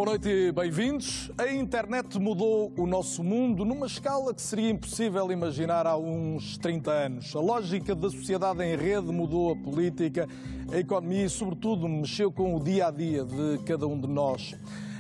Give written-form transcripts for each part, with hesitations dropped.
Boa noite e bem-vindos. A internet mudou o nosso mundo numa escala que seria impossível imaginar há uns 30 anos. A lógica da sociedade em rede mudou a política, a economia e, sobretudo, mexeu com o dia-a-dia de cada um de nós.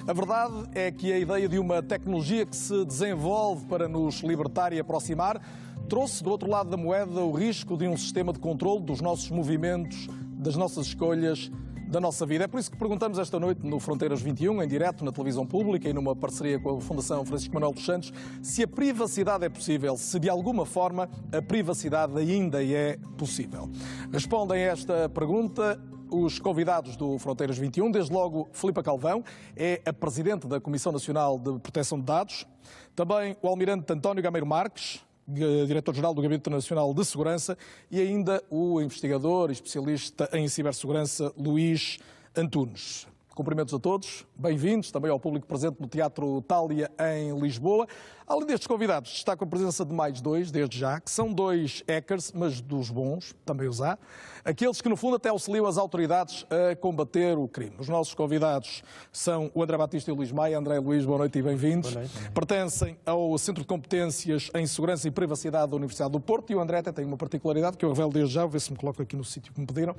A verdade é que a ideia de uma tecnologia que se desenvolve para nos libertar e aproximar trouxe do outro lado da moeda o risco de um sistema de controle dos nossos movimentos, das nossas escolhas, da nossa vida. É por isso que perguntamos esta noite no Fronteiras 21, em direto na televisão pública e numa parceria com a Fundação Francisco Manuel dos Santos, se a privacidade é possível, se de alguma forma a privacidade ainda é possível. Respondem a esta pergunta os convidados do Fronteiras 21, desde logo Filipa Calvão, é a Presidente da Comissão Nacional de Proteção de Dados, também o Almirante António Gameiro Marques, Diretor-Geral do Gabinete Nacional de Segurança, e ainda o investigador e especialista em cibersegurança Luís Antunes. Cumprimentos a todos, bem-vindos também ao público presente no Teatro Thália em Lisboa. Além destes convidados, destaco a presença de mais dois, desde já, que são dois hackers, mas dos bons, também os há. Aqueles que, no fundo, até auxiliam as autoridades a combater o crime. Os nossos convidados são o André Batista e o Luís Maia. André e Luís, boa noite e bem-vindos. Pertencem ao Centro de Competências em Segurança e Privacidade da Universidade do Porto. E o André até tem uma particularidade que eu revelo desde já, vou ver se me coloco aqui no sítio que me pediram,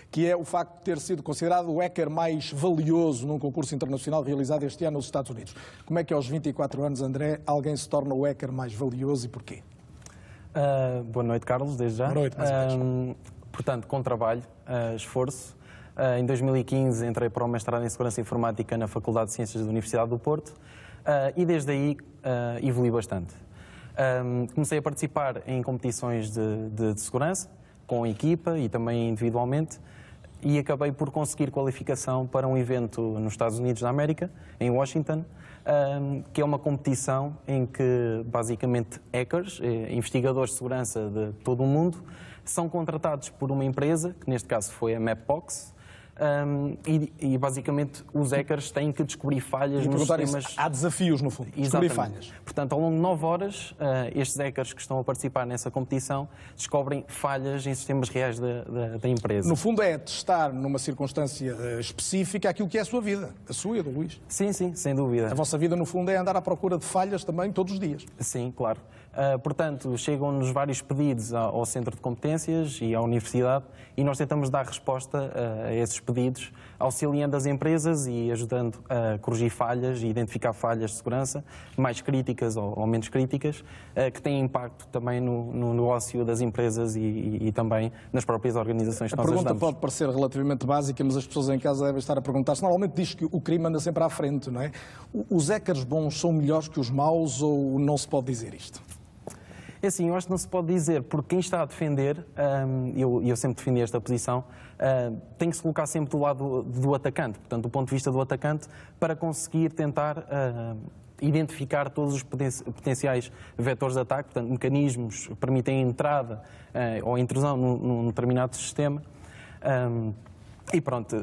que é o facto de ter sido considerado o hacker mais valioso num concurso internacional realizado este ano nos Estados Unidos. Como é que aos 24 anos, André, alguém se torna o hacker mais valioso e porquê? Boa noite, Carlos, desde já. Boa noite, mais uma vez. Portanto, com trabalho, esforço. Em 2015 entrei para o mestrado em Segurança Informática na Faculdade de Ciências da Universidade do Porto e desde aí evolui bastante. Comecei a participar em competições de segurança, com equipa e também individualmente, e acabei por conseguir qualificação para um evento nos Estados Unidos da América, em Washington, que é uma competição em que basicamente hackers, investigadores de segurança de todo o mundo, são contratados por uma empresa, que neste caso foi a Mapbox, e basicamente os hackers têm que descobrir falhas nos sistemas. Há desafios, no fundo, descobrir falhas. Portanto, ao longo de 9 horas, estes hackers que estão a participar nessa competição descobrem falhas em sistemas reais da empresa. No fundo é testar numa circunstância específica aquilo que é a sua vida, a sua e a do Luís. Sim, sim, sem dúvida. A vossa vida, no fundo, é andar à procura de falhas também todos os dias. Sim, claro. Portanto, chegam-nos vários pedidos ao Centro de Competências e à Universidade e nós tentamos dar resposta a esses pedidos, auxiliando as empresas e ajudando a corrigir falhas e identificar falhas de segurança, mais críticas ou menos críticas, que têm impacto também no negócio das empresas e também nas próprias organizações que nós ajudamos. A pergunta pode parecer relativamente básica, mas as pessoas em casa devem estar a perguntar-se. Normalmente diz que o crime anda sempre à frente, não é? Os hackers bons são melhores que os maus ou não se pode dizer isto? É assim, eu acho que não se pode dizer, porque quem está a defender, eu sempre defendi esta posição, tem que se colocar sempre do lado do atacante, portanto, do ponto de vista do atacante, para conseguir tentar identificar todos os potenciais vetores de ataque, portanto, mecanismos que permitem a entrada ou a intrusão num determinado sistema. E pronto,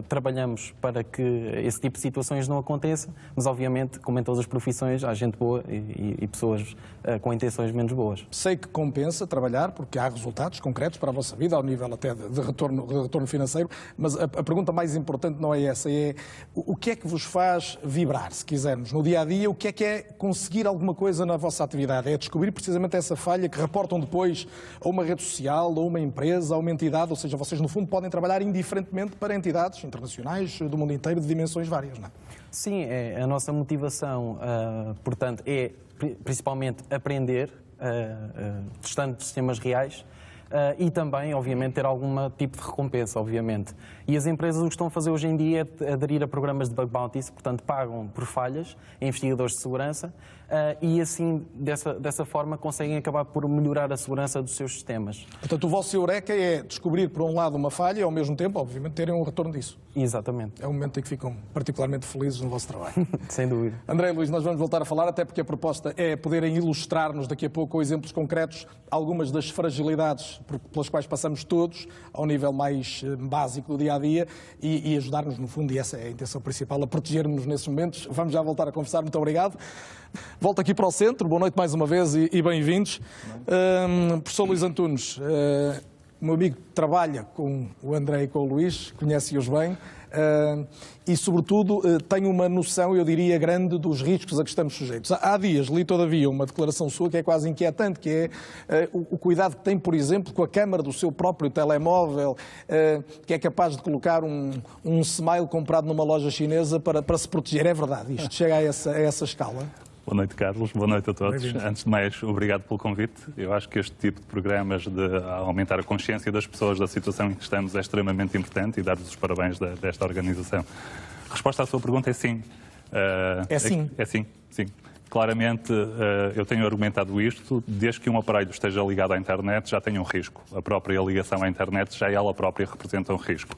trabalhamos para que esse tipo de situações não aconteça, mas obviamente, como em todas as profissões, há gente boa e pessoas com intenções menos boas. Sei que compensa trabalhar, porque há resultados concretos para a vossa vida, ao nível até de retorno financeiro, mas a pergunta mais importante não é essa, é o que é que vos faz vibrar, se quisermos, no dia-a-dia, o que é conseguir alguma coisa na vossa atividade? É descobrir precisamente essa falha que reportam depois a uma rede social, a uma empresa, a uma entidade, ou seja, vocês no fundo podem trabalhar indiferentemente para entidades internacionais do mundo inteiro de dimensões várias, não é? Sim, a nossa motivação, portanto, é principalmente aprender, testando sistemas reais, e também, obviamente, ter algum tipo de recompensa, obviamente. E as empresas o que estão a fazer hoje em dia é aderir a programas de bug bounties, portanto, pagam por falhas a investigadores de segurança e, assim, dessa forma, conseguem acabar por melhorar a segurança dos seus sistemas. Portanto, o vosso eureka é descobrir, por um lado, uma falha e, ao mesmo tempo, obviamente, terem um retorno disso. Exatamente. É um momento em que ficam particularmente felizes no vosso trabalho. Sem dúvida. André e Luís, nós vamos voltar a falar, até porque a proposta é poderem ilustrar-nos daqui a pouco com exemplos concretos algumas das fragilidades pelas quais passamos todos, ao nível mais básico do dia-a-dia, e ajudar-nos, no fundo, e essa é a intenção principal, a proteger-nos nesses momentos. Vamos já voltar a conversar. Muito obrigado. Volto aqui para o centro. Boa noite mais uma vez e bem-vindos. Professor Luís Antunes, o meu amigo trabalha com o André e com o Luís, conhece-os bem. e, sobretudo, tem uma noção, eu diria, grande dos riscos a que estamos sujeitos. Há dias li, todavia, uma declaração sua que é quase inquietante, que é o cuidado que tem, por exemplo, com a câmara do seu próprio telemóvel, que é capaz de colocar um smile comprado numa loja chinesa para se proteger. É verdade, isto chega a essa escala? Boa noite, Carlos. Boa noite a todos. Antes de mais, obrigado pelo convite. Eu acho que este tipo de programas de aumentar a consciência das pessoas da situação em que estamos é extremamente importante e dar-vos os parabéns desta organização. A resposta à sua pergunta é sim. É sim? É sim, sim. Claramente, eu tenho argumentado isto, desde que um aparelho esteja ligado à internet já tem um risco. A própria ligação à internet já ela própria representa um risco.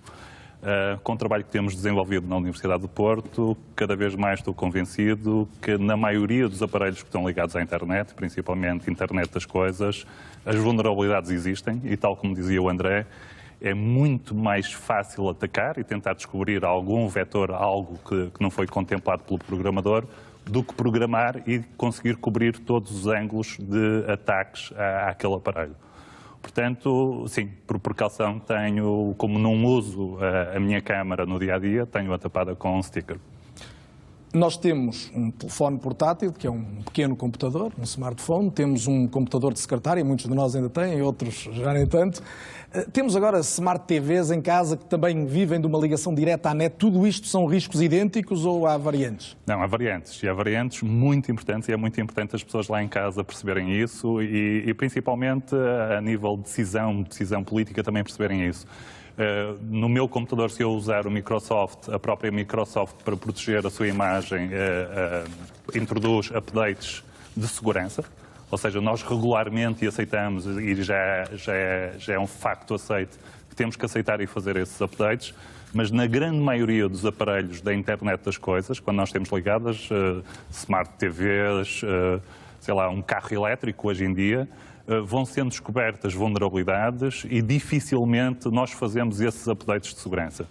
Com o trabalho que temos desenvolvido na Universidade do Porto, cada vez mais estou convencido que na maioria dos aparelhos que estão ligados à internet, principalmente internet das coisas, as vulnerabilidades existem e, tal como dizia o André, é muito mais fácil atacar e tentar descobrir algum vetor, algo que não foi contemplado pelo programador, do que programar e conseguir cobrir todos os ângulos de ataques àquele aparelho. Portanto, sim, por precaução tenho, como não uso a minha câmara no dia-a-dia, tenho-a tapada com um sticker. Nós temos um telefone portátil, que é um pequeno computador, um smartphone, temos um computador de secretária, muitos de nós ainda têm, outros já nem tanto. Temos agora smart TVs em casa que também vivem de uma ligação direta à net. Tudo isto são riscos idênticos ou há variantes? Não, há variantes. E há variantes muito importantes e é muito importante as pessoas lá em casa perceberem isso e principalmente a nível de decisão política também perceberem isso. No meu computador, se eu usar a própria Microsoft para proteger a sua imagem, introduz updates de segurança. Ou seja, nós regularmente aceitamos, e já é um facto aceito, que temos que aceitar e fazer esses updates, mas na grande maioria dos aparelhos da internet das coisas, quando nós temos ligadas, smart TVs, sei lá, um carro elétrico hoje em dia, vão sendo descobertas vulnerabilidades e dificilmente nós fazemos esses updates de segurança.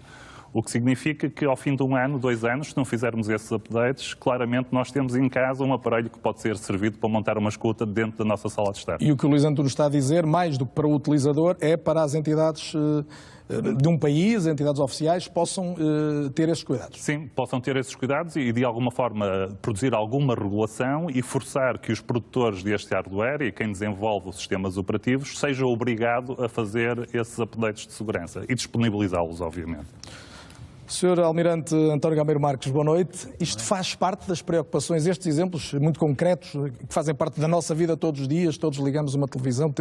O que significa que ao fim de 1 ano, 2 anos, se não fizermos esses updates, claramente nós temos em casa um aparelho que pode ser servido para montar uma escuta dentro da nossa sala de estar. E o que o Luís Antunes está a dizer, mais do que para o utilizador, é para as entidades de um país, entidades oficiais, possam ter esses cuidados. Sim, possam ter esses cuidados e de alguma forma produzir alguma regulação e forçar que os produtores deste hardware e quem desenvolve os sistemas operativos sejam obrigados a fazer esses updates de segurança e disponibilizá-los, obviamente. Sr. Almirante António Gameiro Marques, boa noite. Isto faz parte das preocupações, estes exemplos muito concretos, que fazem parte da nossa vida todos os dias, todos ligamos uma televisão,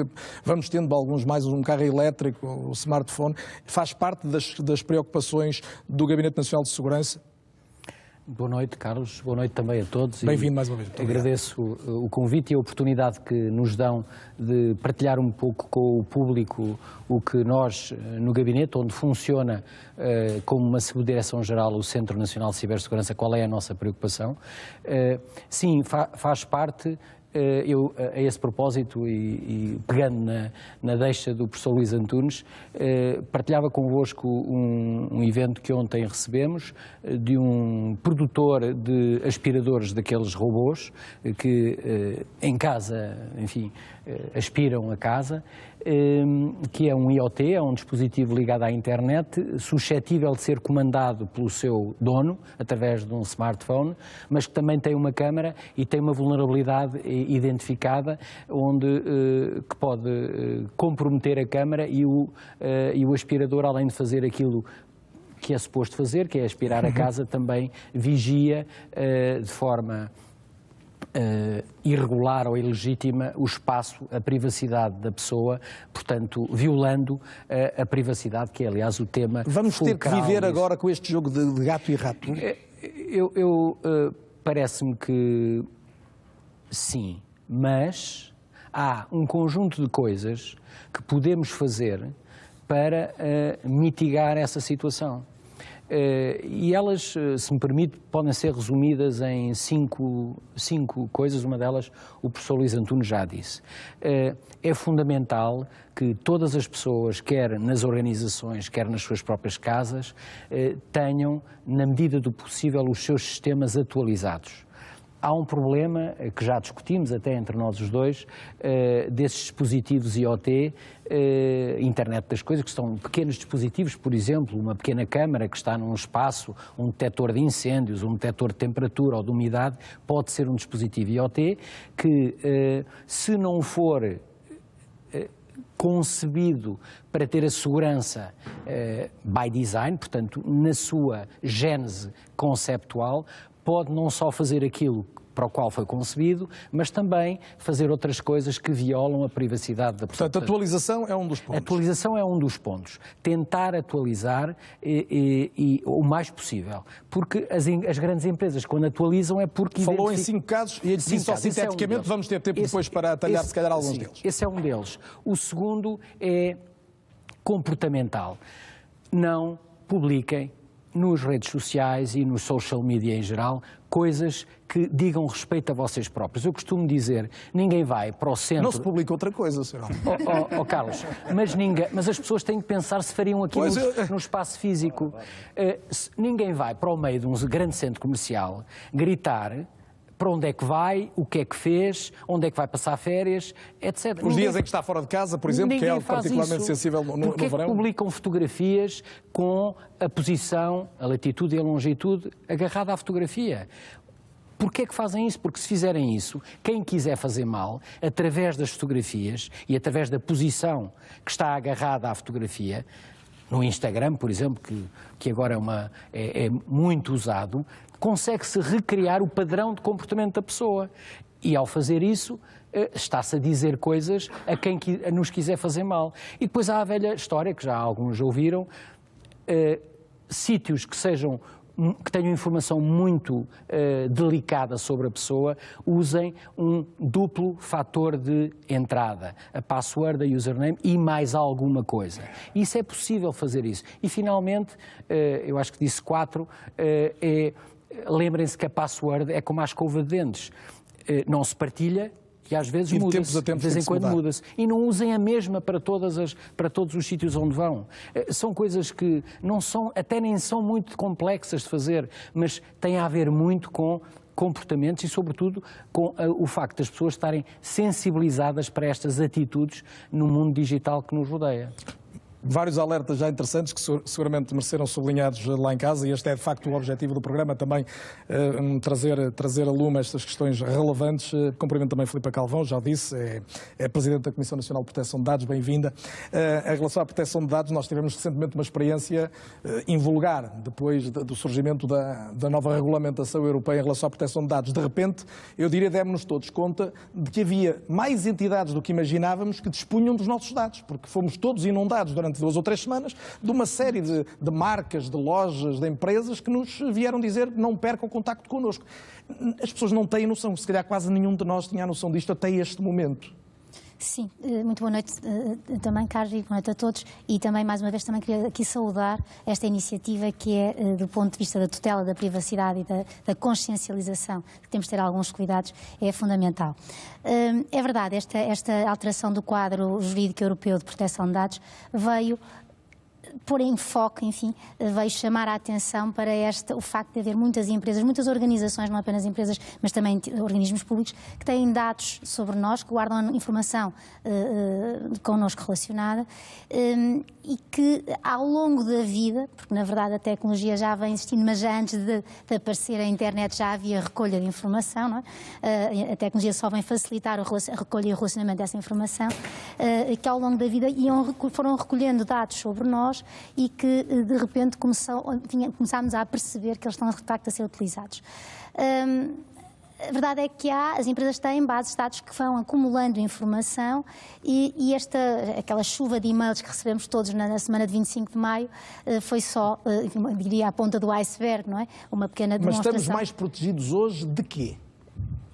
vamos tendo alguns mais um carro elétrico, o smartphone, faz parte das preocupações do Gabinete Nacional de Segurança? Boa noite, Carlos. Boa noite também a todos. Bem-vindo mais uma vez. Agradeço o convite e a oportunidade que nos dão de partilhar um pouco com o público o que nós, no Gabinete, onde funciona como uma Subdireção-Geral o Centro Nacional de Cibersegurança, qual é a nossa preocupação. Sim, faz parte. Eu, a esse propósito, e pegando na deixa do professor Luís Antunes, partilhava convosco um evento que ontem recebemos de um produtor de aspiradores daqueles robôs que em casa, enfim, aspiram a casa, que é um IoT, é um dispositivo ligado à internet, suscetível de ser comandado pelo seu dono, através de um smartphone, mas que também tem uma câmara e tem uma vulnerabilidade identificada, que pode comprometer a câmara e o aspirador, além de fazer aquilo que é suposto fazer, que é aspirar a casa, também vigia de forma irregular ou ilegítima o espaço, a privacidade da pessoa, portanto, violando a privacidade, que é, aliás, o tema Vamos ter que viver disso. agora com este jogo de gato e rato? Parece-me que sim, mas há um conjunto de coisas que podemos fazer para mitigar essa situação. E elas, se me permite, podem ser resumidas em cinco coisas. Uma delas, o professor Luís Antunes já disse. É fundamental que todas as pessoas, quer nas organizações, quer nas suas próprias casas, tenham, na medida do possível, os seus sistemas atualizados. há um problema que já discutimos até entre nós os dois, desses dispositivos IoT, internet das coisas, que são pequenos dispositivos, por exemplo, uma pequena câmara que está num espaço, um detector de incêndios, um detector de temperatura ou de umidade, pode ser um dispositivo IoT que, se não for concebido para ter a segurança by design, portanto, na sua gênese conceptual, pode não só fazer aquilo para o qual foi concebido, mas também fazer outras coisas que violam a privacidade da pessoa. Portanto, a atualização é um dos pontos. A atualização é um dos pontos. Tentar atualizar o mais possível. Porque as grandes empresas, quando atualizam, é porque... Falou em 5 casos, e assim só sinteticamente vamos ter tempo depois para atalhar, se calhar, alguns deles. Esse é um deles. O segundo é comportamental. Não publiquem nos redes sociais e no social media em geral, coisas que digam respeito a vocês próprios. Eu costumo dizer, ninguém vai para o centro... Não se publica outra coisa, senhor. Carlos, mas as pessoas têm que pensar se fariam aquilo no espaço físico. Ninguém vai para o meio de um grande centro comercial gritar para onde é que vai, o que é que fez, onde é que vai passar férias, etc. Os dias em que está fora de casa, por exemplo, que é algo particularmente sensível no verão. Porquê que publicam fotografias com a posição, a latitude e a longitude agarrada à fotografia? Porquê é que fazem isso? Porque se fizerem isso, quem quiser fazer mal, através das fotografias e através da posição que está agarrada à fotografia, no Instagram, por exemplo, que agora é muito usado, consegue-se recriar o padrão de comportamento da pessoa. E ao fazer isso, está-se a dizer coisas a quem nos quiser fazer mal. E depois há a velha história, que já alguns ouviram, sítios que tenham informação muito delicada sobre a pessoa, usem um duplo fator de entrada, a password, a username e mais alguma coisa. Isso é possível fazer isso. E finalmente, eu acho que disse 4, lembrem-se que a password é como a escova de dentes. Não se partilha e às vezes muda-se, de vez em quando muda-se. E não usem a mesma para todos os sítios onde vão. São coisas que até nem são muito complexas de fazer, mas têm a ver muito com comportamentos e, sobretudo, com o facto das pessoas estarem sensibilizadas para estas atitudes no mundo digital que nos rodeia. Vários alertas já interessantes que seguramente mereceram sublinhados lá em casa, e este é de facto o objetivo do programa, também trazer a lume estas questões relevantes. Cumprimento também Filipa Calvão, já disse, é Presidente da Comissão Nacional de Proteção de Dados, bem-vinda. Em relação à proteção de dados, nós tivemos recentemente uma experiência invulgar, depois do surgimento da nova regulamentação europeia em relação à proteção de dados. De repente, eu diria, demos-nos todos conta de que havia mais entidades do que imaginávamos que dispunham dos nossos dados, porque fomos todos inundados durante 2 ou 3 semanas, de uma série de marcas, de lojas, de empresas que nos vieram dizer não percam o contacto connosco. As pessoas não têm noção, se calhar quase nenhum de nós tinha a noção disto até este momento. Sim, muito boa noite também, Carlos, e boa noite a todos. E também, mais uma vez, também queria aqui saudar esta iniciativa que é, do ponto de vista da tutela da privacidade e da consciencialização, que temos de ter alguns cuidados, é fundamental. É verdade, esta alteração do quadro jurídico europeu de proteção de dados veio pôr em foco, enfim, veio chamar a atenção para o facto de haver muitas empresas, muitas organizações, não apenas empresas, mas também organismos públicos, que têm dados sobre nós, que guardam informação connosco relacionada e que ao longo da vida, porque na verdade a tecnologia já vem existindo, mas já antes de aparecer a internet já havia recolha de informação, não é? A tecnologia só vem facilitar a recolha e o relacionamento dessa informação, que ao longo da vida foram recolhendo dados sobre nós e que de repente começámos a perceber que eles estão de facto a ser utilizados. A verdade é que as empresas têm bases de dados que vão acumulando informação e aquela chuva de e-mails que recebemos todos na semana de 25 de maio foi só, diria, a ponta do iceberg, não é? Uma pequena demonstração. Mas estamos mais protegidos hoje de quê?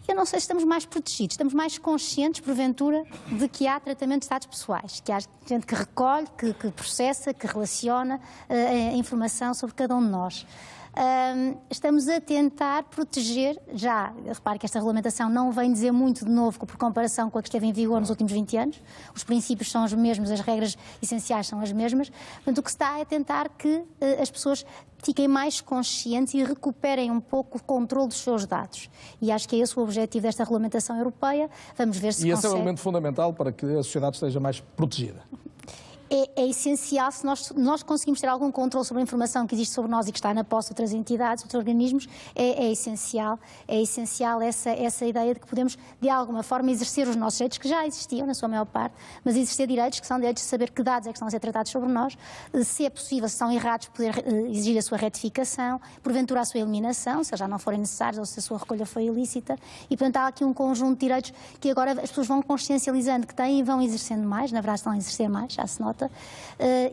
Eu não sei se estamos mais protegidos, estamos mais conscientes, porventura, de que há tratamento de dados pessoais, que há gente que recolhe, que processa, que relaciona a informação sobre cada um de nós. estamos a tentar proteger, já, repare que esta regulamentação não vem dizer muito de novo por comparação com a que esteve em vigor nos últimos 20 anos, os princípios são os mesmos, as regras essenciais são as mesmas, portanto o que se está é tentar que as pessoas fiquem mais conscientes e recuperem um pouco o controle dos seus dados. E acho que é esse o objetivo desta regulamentação europeia. Vamos ver se consegue. E esse é um elemento fundamental para que a sociedade esteja mais protegida. É essencial, se nós conseguimos ter algum controle sobre a informação que existe sobre nós e que está na posse de outras entidades, outros organismos, é essencial essa ideia de que podemos, de alguma forma, exercer os nossos direitos, que já existiam, na sua maior parte, mas exercer direitos que são direitos de saber que dados é que estão a ser tratados sobre nós, se é possível, se são errados, poder exigir a sua retificação, porventura a sua eliminação, se já não forem necessários ou se a sua recolha foi ilícita, e portanto há aqui um conjunto de direitos que agora as pessoas vão consciencializando que têm e vão exercendo mais, na verdade estão a exercer mais, já se nota.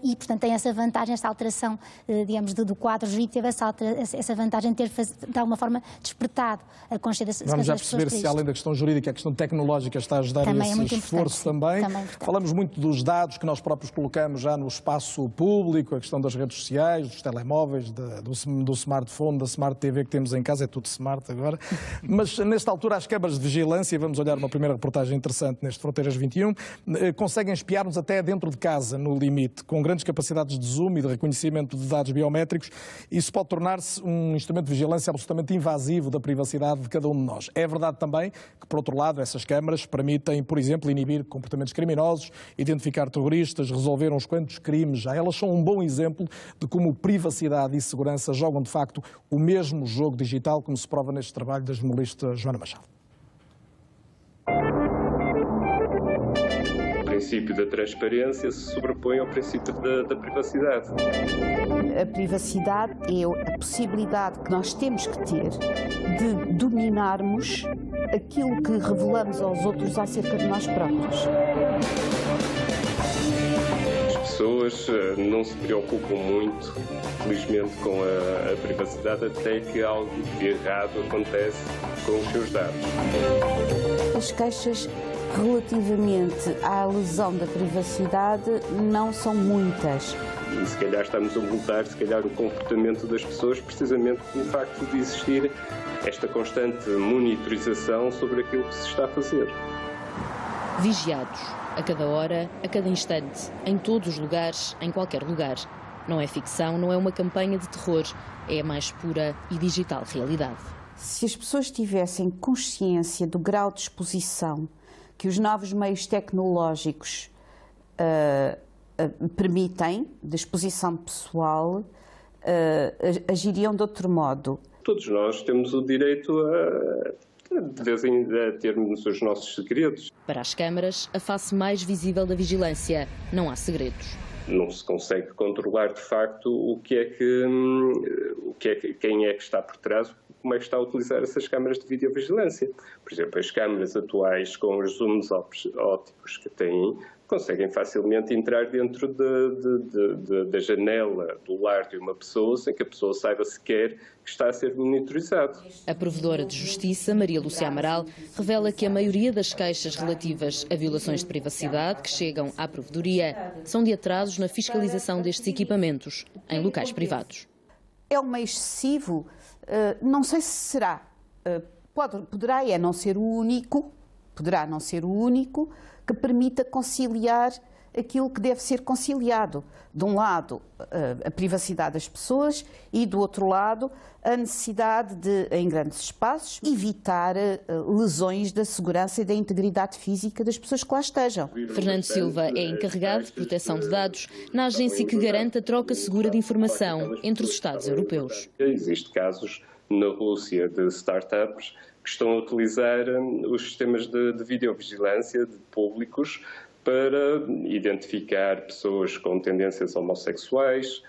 E, portanto, tem essa vantagem, esta alteração, digamos, do quadro jurídico, teve essa vantagem de ter, de alguma forma, despertado a consciência das pessoas. Vamos já perceber se, além da questão jurídica, a questão tecnológica está a ajudar também esse esforço também. Falamos muito dos dados que nós próprios colocamos já no espaço público, a questão das redes sociais, dos telemóveis, do smartphone, da Smart TV que temos em casa, é tudo smart agora. Mas, nesta altura, as câmaras de vigilância, vamos olhar uma primeira reportagem interessante neste Fronteiras 21, conseguem espiar-nos até dentro de casa, no limite, com grandes capacidades de zoom e de reconhecimento de dados biométricos. Isso pode tornar-se um instrumento de vigilância absolutamente invasivo da privacidade de cada um de nós. É verdade também que, por outro lado, essas câmaras permitem, por exemplo, inibir comportamentos criminosos, identificar terroristas, resolver uns quantos crimes. Já elas são um bom exemplo de como privacidade e segurança jogam, de facto, o mesmo jogo digital, como se prova neste trabalho da jornalista Joana Machado. O princípio da transparência se sobrepõe ao princípio da privacidade. A privacidade é a possibilidade que nós temos que ter de dominarmos aquilo que revelamos aos outros acerca de nós próprios. As pessoas não se preocupam muito, felizmente, com a privacidade até que algo de errado acontece com os seus dados. As queixas relativamente à lesão da privacidade não são muitas. E se calhar estamos a voltar, se calhar, o comportamento das pessoas precisamente pelo facto de existir esta constante monitorização sobre aquilo que se está a fazer. Vigiados, a cada hora, a cada instante, em todos os lugares, em qualquer lugar. Não é ficção, não é uma campanha de terror, é a mais pura e digital realidade. Se as pessoas tivessem consciência do grau de exposição que os novos meios tecnológicos permitem, de exposição pessoal, agiriam de outro modo. Todos nós temos o direito a termos os nossos segredos. Para as câmaras, a face mais visível da vigilância, não há segredos. Não se consegue controlar, de facto, quem é que está por trás, como é que está a utilizar essas câmaras de videovigilância. Por exemplo, as câmaras atuais, com os zooms ópticos que têm, conseguem facilmente entrar dentro da janela do lar de uma pessoa, sem que a pessoa saiba sequer que está a ser monitorizado. A Provedora de Justiça, Maria Lúcia Amaral, revela que a maioria das queixas relativas a violações de privacidade que chegam à Provedoria são de atrasos na fiscalização destes equipamentos em locais privados. É um meio excessivo? Não sei se será. Poderá não ser o único que permita conciliar aquilo que deve ser conciliado. De um lado, a privacidade das pessoas e, do outro lado, a necessidade de, em grandes espaços, evitar lesões da segurança e da integridade física das pessoas que lá estejam. Fernando Silva é encarregado de proteção de dados na agência que garante a troca segura de informação entre os Estados europeus. Existem casos na Rússia de startups que estão a utilizar os sistemas de videovigilância públicos para identificar pessoas com tendências homossexuais,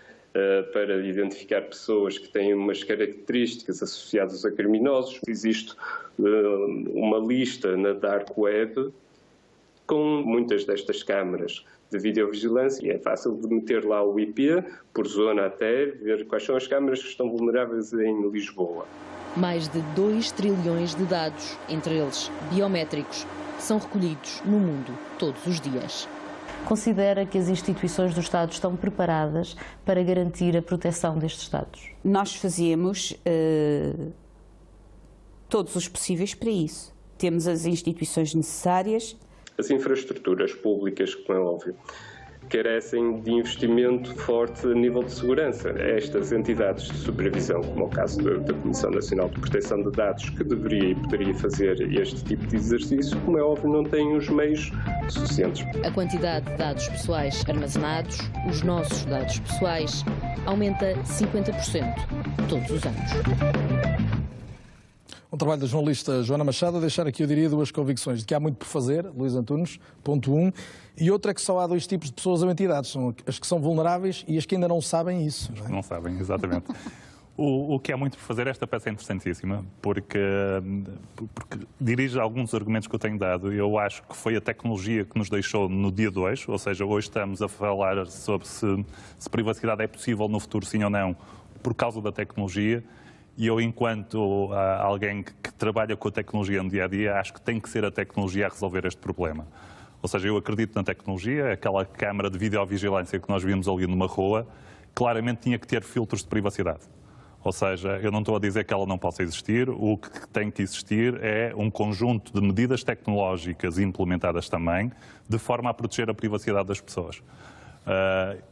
para identificar pessoas que têm umas características associadas a criminosos. Existe uma lista na Dark Web com muitas destas câmaras de videovigilância. É fácil de meter lá o IP, por zona até, ver quais são as câmaras que estão vulneráveis em Lisboa. Mais de 2 trilhões de dados, entre eles biométricos, são recolhidos no mundo todos os dias. Considera que as instituições do Estado estão preparadas para garantir a proteção destes dados? Nós fazemos todos os possíveis para isso. Temos as instituições necessárias. As infraestruturas públicas, como é óbvio, carecem de investimento forte a nível de segurança. Estas entidades de supervisão, como o caso da Comissão Nacional de Proteção de Dados, que deveria e poderia fazer este tipo de exercício, como é óbvio, não têm os meios suficientes. A quantidade de dados pessoais armazenados, os nossos dados pessoais, aumenta 50% todos os anos. Um trabalho da jornalista Joana Machado a deixar aqui, eu diria, duas convicções. De que há muito por fazer, Luís Antunes, ponto 1, e outra é que só há dois tipos de pessoas ou entidades. São as que são vulneráveis e as que ainda não sabem isso. Não é? Não sabem, exatamente. O que há muito por fazer, esta peça é interessantíssima, porque dirige alguns argumentos que eu tenho dado. Eu acho que foi a tecnologia que nos deixou no dia 2, ou seja, hoje estamos a falar sobre se privacidade é possível no futuro, sim ou não, por causa da tecnologia. E eu, enquanto alguém que trabalha com a tecnologia no dia-a-dia, acho que tem que ser a tecnologia a resolver este problema. Ou seja, eu acredito na tecnologia, aquela câmara de videovigilância que nós vimos ali numa rua, claramente tinha que ter filtros de privacidade. Ou seja, eu não estou a dizer que ela não possa existir, o que tem que existir é um conjunto de medidas tecnológicas implementadas também, de forma a proteger a privacidade das pessoas.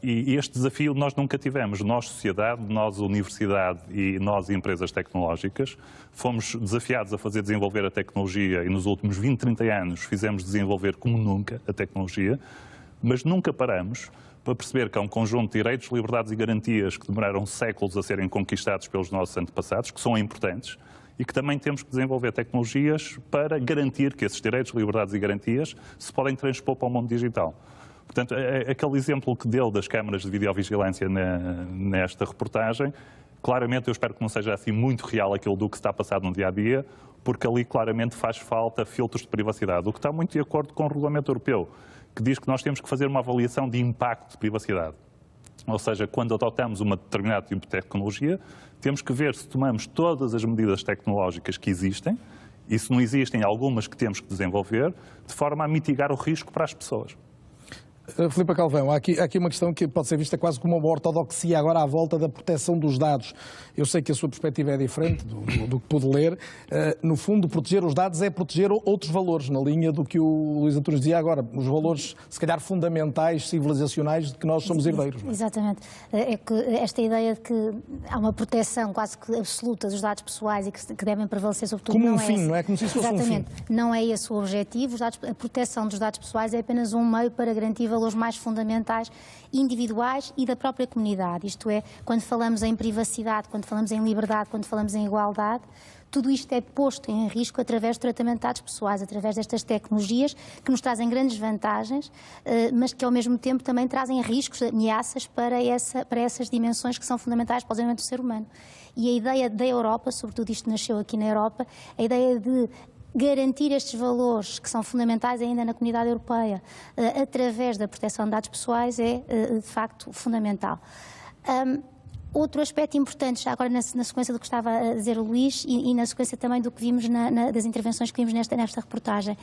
E este desafio nós nunca tivemos. Nós, sociedade, nós, universidade e nós, empresas tecnológicas, fomos desafiados a fazer desenvolver a tecnologia e nos últimos 20, 30 anos fizemos desenvolver como nunca a tecnologia, mas nunca paramos para perceber que há um conjunto de direitos, liberdades e garantias que demoraram séculos a serem conquistados pelos nossos antepassados, que são importantes, e que também temos que desenvolver tecnologias para garantir que esses direitos, liberdades e garantias se podem transpor para o mundo digital. Portanto, aquele exemplo que deu das câmaras de videovigilância nesta reportagem, claramente eu espero que não seja assim muito real aquilo do que está passado no dia-a-dia, porque ali claramente faz falta filtros de privacidade, o que está muito de acordo com o regulamento europeu, que diz que nós temos que fazer uma avaliação de impacto de privacidade. Ou seja, quando adotamos uma determinada tipo de tecnologia, temos que ver se tomamos todas as medidas tecnológicas que existem, e se não existem algumas que temos que desenvolver, de forma a mitigar o risco para as pessoas. Filipe Calvão, há aqui uma questão que pode ser vista quase como uma ortodoxia agora à volta da proteção dos dados. Eu sei que a sua perspectiva é diferente do que pude ler. No fundo, proteger os dados é proteger outros valores, na linha do que o Luís Antunes dizia agora, os valores, se calhar, fundamentais, civilizacionais, de que nós somos herdeiros. Não é? Exatamente. É que esta ideia de que há uma proteção quase que absoluta dos dados pessoais e que devem prevalecer sobre tudo. Como um fim, não é? Como se isso fosse um fim. Exatamente. Não é esse o objetivo. A proteção dos dados pessoais é apenas um meio para garantir valores mais fundamentais, individuais e da própria comunidade. Isto é, quando falamos em privacidade, quando falamos em liberdade, quando falamos em igualdade, tudo isto é posto em risco através do tratamento de dados pessoais, através destas tecnologias que nos trazem grandes vantagens, mas que ao mesmo tempo também trazem riscos, ameaças para essas dimensões que são fundamentais para o desenvolvimento do ser humano. E a ideia da Europa, sobretudo isto nasceu aqui na Europa, a ideia de garantir estes valores que são fundamentais ainda na comunidade europeia através da proteção de dados pessoais é, de facto, fundamental. Outro aspecto importante, já agora na sequência do que estava a dizer o Luís e na sequência também do que vimos das intervenções que vimos nesta reportagem,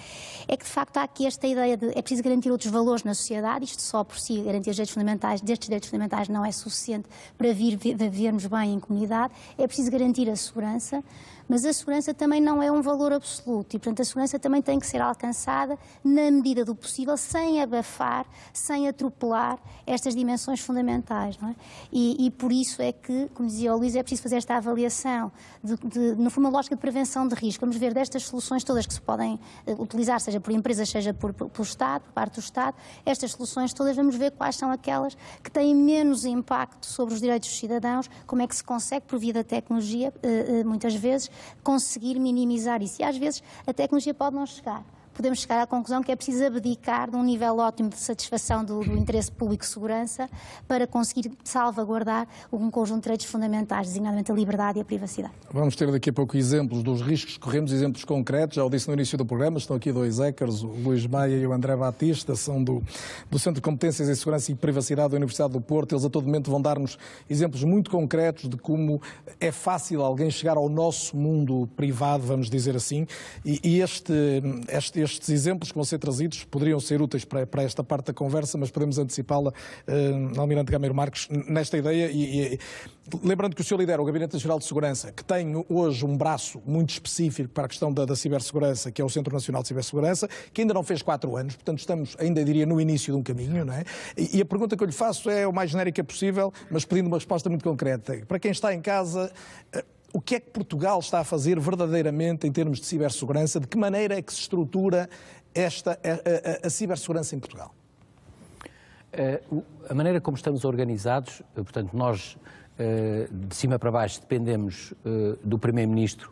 é que de facto há aqui esta ideia de é preciso garantir outros valores na sociedade, isto só por si, garantir os direitos fundamentais, destes direitos fundamentais não é suficiente para vivermos bem em comunidade, é preciso garantir a segurança, mas a segurança também não é um valor absoluto e, portanto, a segurança também tem que ser alcançada na medida do possível, sem abafar, sem atropelar estas dimensões fundamentais, não é? E por isso é que, como dizia o Luís, é preciso fazer esta avaliação, no fundo, uma lógica de prevenção de risco. Vamos ver destas soluções todas que se podem utilizar, seja por empresas, seja por Estado, por parte do Estado, estas soluções todas, vamos ver quais são aquelas que têm menos impacto sobre os direitos dos cidadãos, como é que se consegue, por via da tecnologia, muitas vezes, conseguir minimizar isso. E às vezes a tecnologia pode não chegar. Podemos chegar à conclusão que é preciso abdicar de um nível ótimo de satisfação do interesse público de segurança para conseguir salvaguardar um conjunto de direitos fundamentais, designadamente a liberdade e a privacidade. Vamos ter daqui a pouco exemplos dos riscos que corremos, exemplos concretos. Já o disse no início do programa, estão aqui dois hackers, o Luís Maia e o André Batista, são do Centro de Competências em Segurança e Privacidade da Universidade do Porto. Eles a todo momento vão dar-nos exemplos muito concretos de como é fácil alguém chegar ao nosso mundo privado, vamos dizer assim, e este estes exemplos que vão ser trazidos poderiam ser úteis para esta parte da conversa, mas podemos antecipá-la, Almirante Gameiro Marques, nesta ideia. Lembrando que o senhor lidera o Gabinete Nacional de Segurança, que tem hoje um braço muito específico para a questão da cibersegurança, que é o Centro Nacional de Cibersegurança, que ainda não fez 4 anos, portanto estamos, ainda diria, no início de um caminho, não é? E a pergunta que eu lhe faço é o mais genérica possível, mas pedindo uma resposta muito concreta. Para quem está em casa, o que é que Portugal está a fazer verdadeiramente em termos de cibersegurança? De que maneira é que se estrutura a cibersegurança em Portugal? A maneira como estamos organizados, portanto, nós de cima para baixo dependemos do Primeiro-Ministro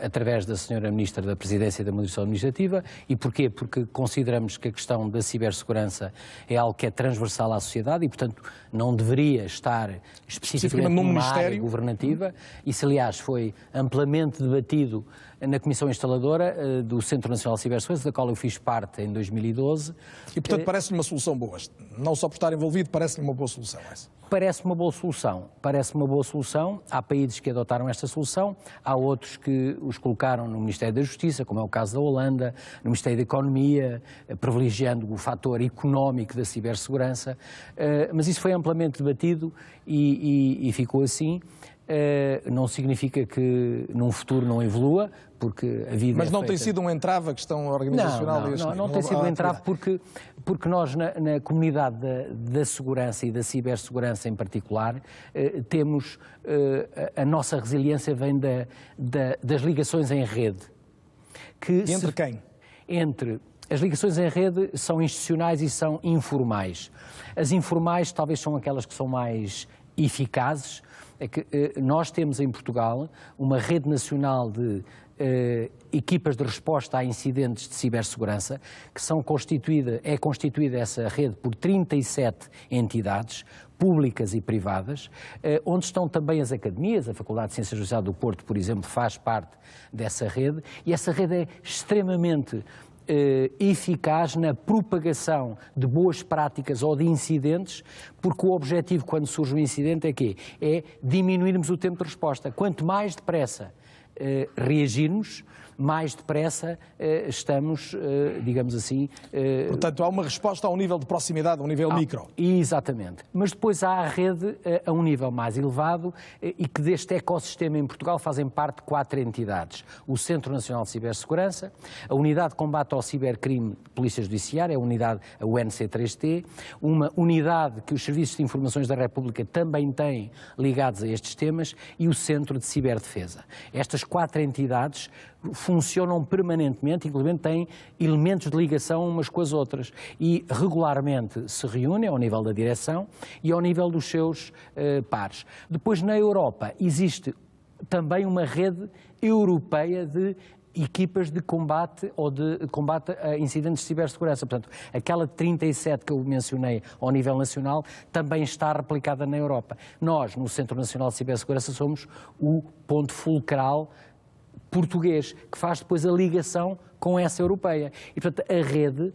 através da Sra. Ministra da Presidência e da Administração Administrativa. E porquê? Porque consideramos que a questão da cibersegurança é algo que é transversal à sociedade e, portanto, não deveria estar especificamente numa área governativa. Isso, aliás, foi amplamente debatido na Comissão Instaladora do Centro Nacional de Cibersegurança, da qual eu fiz parte em 2012. E, portanto, parece-lhe uma solução boa. Não só por estar envolvido, parece-lhe uma boa solução essa. Parece-me uma boa solução. Parece-me uma boa solução. Há países que adotaram esta solução, há outros que os colocaram no Ministério da Justiça, como é o caso da Holanda, no Ministério da Economia, privilegiando o fator económico da cibersegurança. Mas isso foi amplamente debatido e ficou assim. Não significa que num futuro não evolua, porque a vida Mas não feita... tem sido um entrave a questão organizacional? Não tem sido um entrave porque nós, na comunidade da segurança e da cibersegurança em particular, temos... a nossa resiliência vem das ligações em rede. Entre quem? As ligações em rede são institucionais e são informais. As informais talvez são aquelas que são mais eficazes. É que nós temos em Portugal uma rede nacional de equipas de resposta a incidentes de cibersegurança, que é constituída essa rede por 37 entidades, públicas e privadas, onde estão também as academias. A Faculdade de Ciências da Sociedade do Porto, por exemplo, faz parte dessa rede, e essa rede é extremamente eficaz na propagação de boas práticas ou de incidentes, porque o objetivo, quando surge um incidente, é quê? É diminuirmos o tempo de resposta. Quanto mais depressa reagirmos, mais depressa estamos, digamos assim... Portanto, há uma resposta a um nível de proximidade, a um nível micro. Exatamente. Mas depois há a rede a um nível mais elevado e que deste ecossistema em Portugal fazem parte 4 entidades. O Centro Nacional de Cibersegurança, a Unidade de Combate ao Cibercrime de Polícia Judiciária, a unidade, a UNC3T, uma unidade que os Serviços de Informações da República também têm ligados a estes temas, e o Centro de Ciberdefesa. Estas 4 entidades funcionam permanentemente, inclusive têm elementos de ligação umas com as outras e regularmente se reúnem ao nível da direção e ao nível dos seus pares. Depois, na Europa, existe também uma rede europeia de equipas de combate ou de combate a incidentes de cibersegurança. Portanto, aquela de 37 que eu mencionei ao nível nacional também está replicada na Europa. Nós, no Centro Nacional de Cibersegurança, somos o ponto fulcral português, que faz depois a ligação com essa europeia. E, portanto, a rede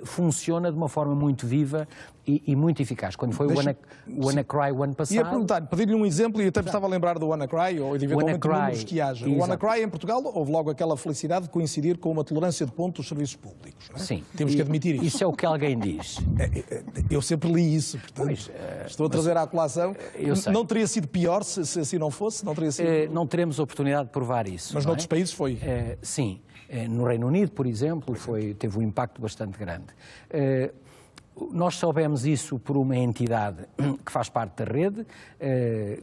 funciona de uma forma muito viva e muito eficaz. Quando foi o WannaCry o ano passado... Ia perguntar-lhe, pedir-lhe um exemplo, e até me estava a lembrar do WannaCry, ou eventualmente números que haja. O WannaCry em Portugal houve logo aquela felicidade de coincidir com uma tolerância de ponto dos serviços públicos. Não é? Sim. Temos que admitir isso. Isso é o que alguém diz. Eu sempre li isso, portanto, estou a trazer à colação. Não teria sido pior se assim não fosse? Não teria sido... Não teremos oportunidade de provar isso. Mas noutros países foi? Sim. No Reino Unido, por exemplo, teve um impacto bastante grande. Nós soubemos isso por uma entidade que faz parte da rede,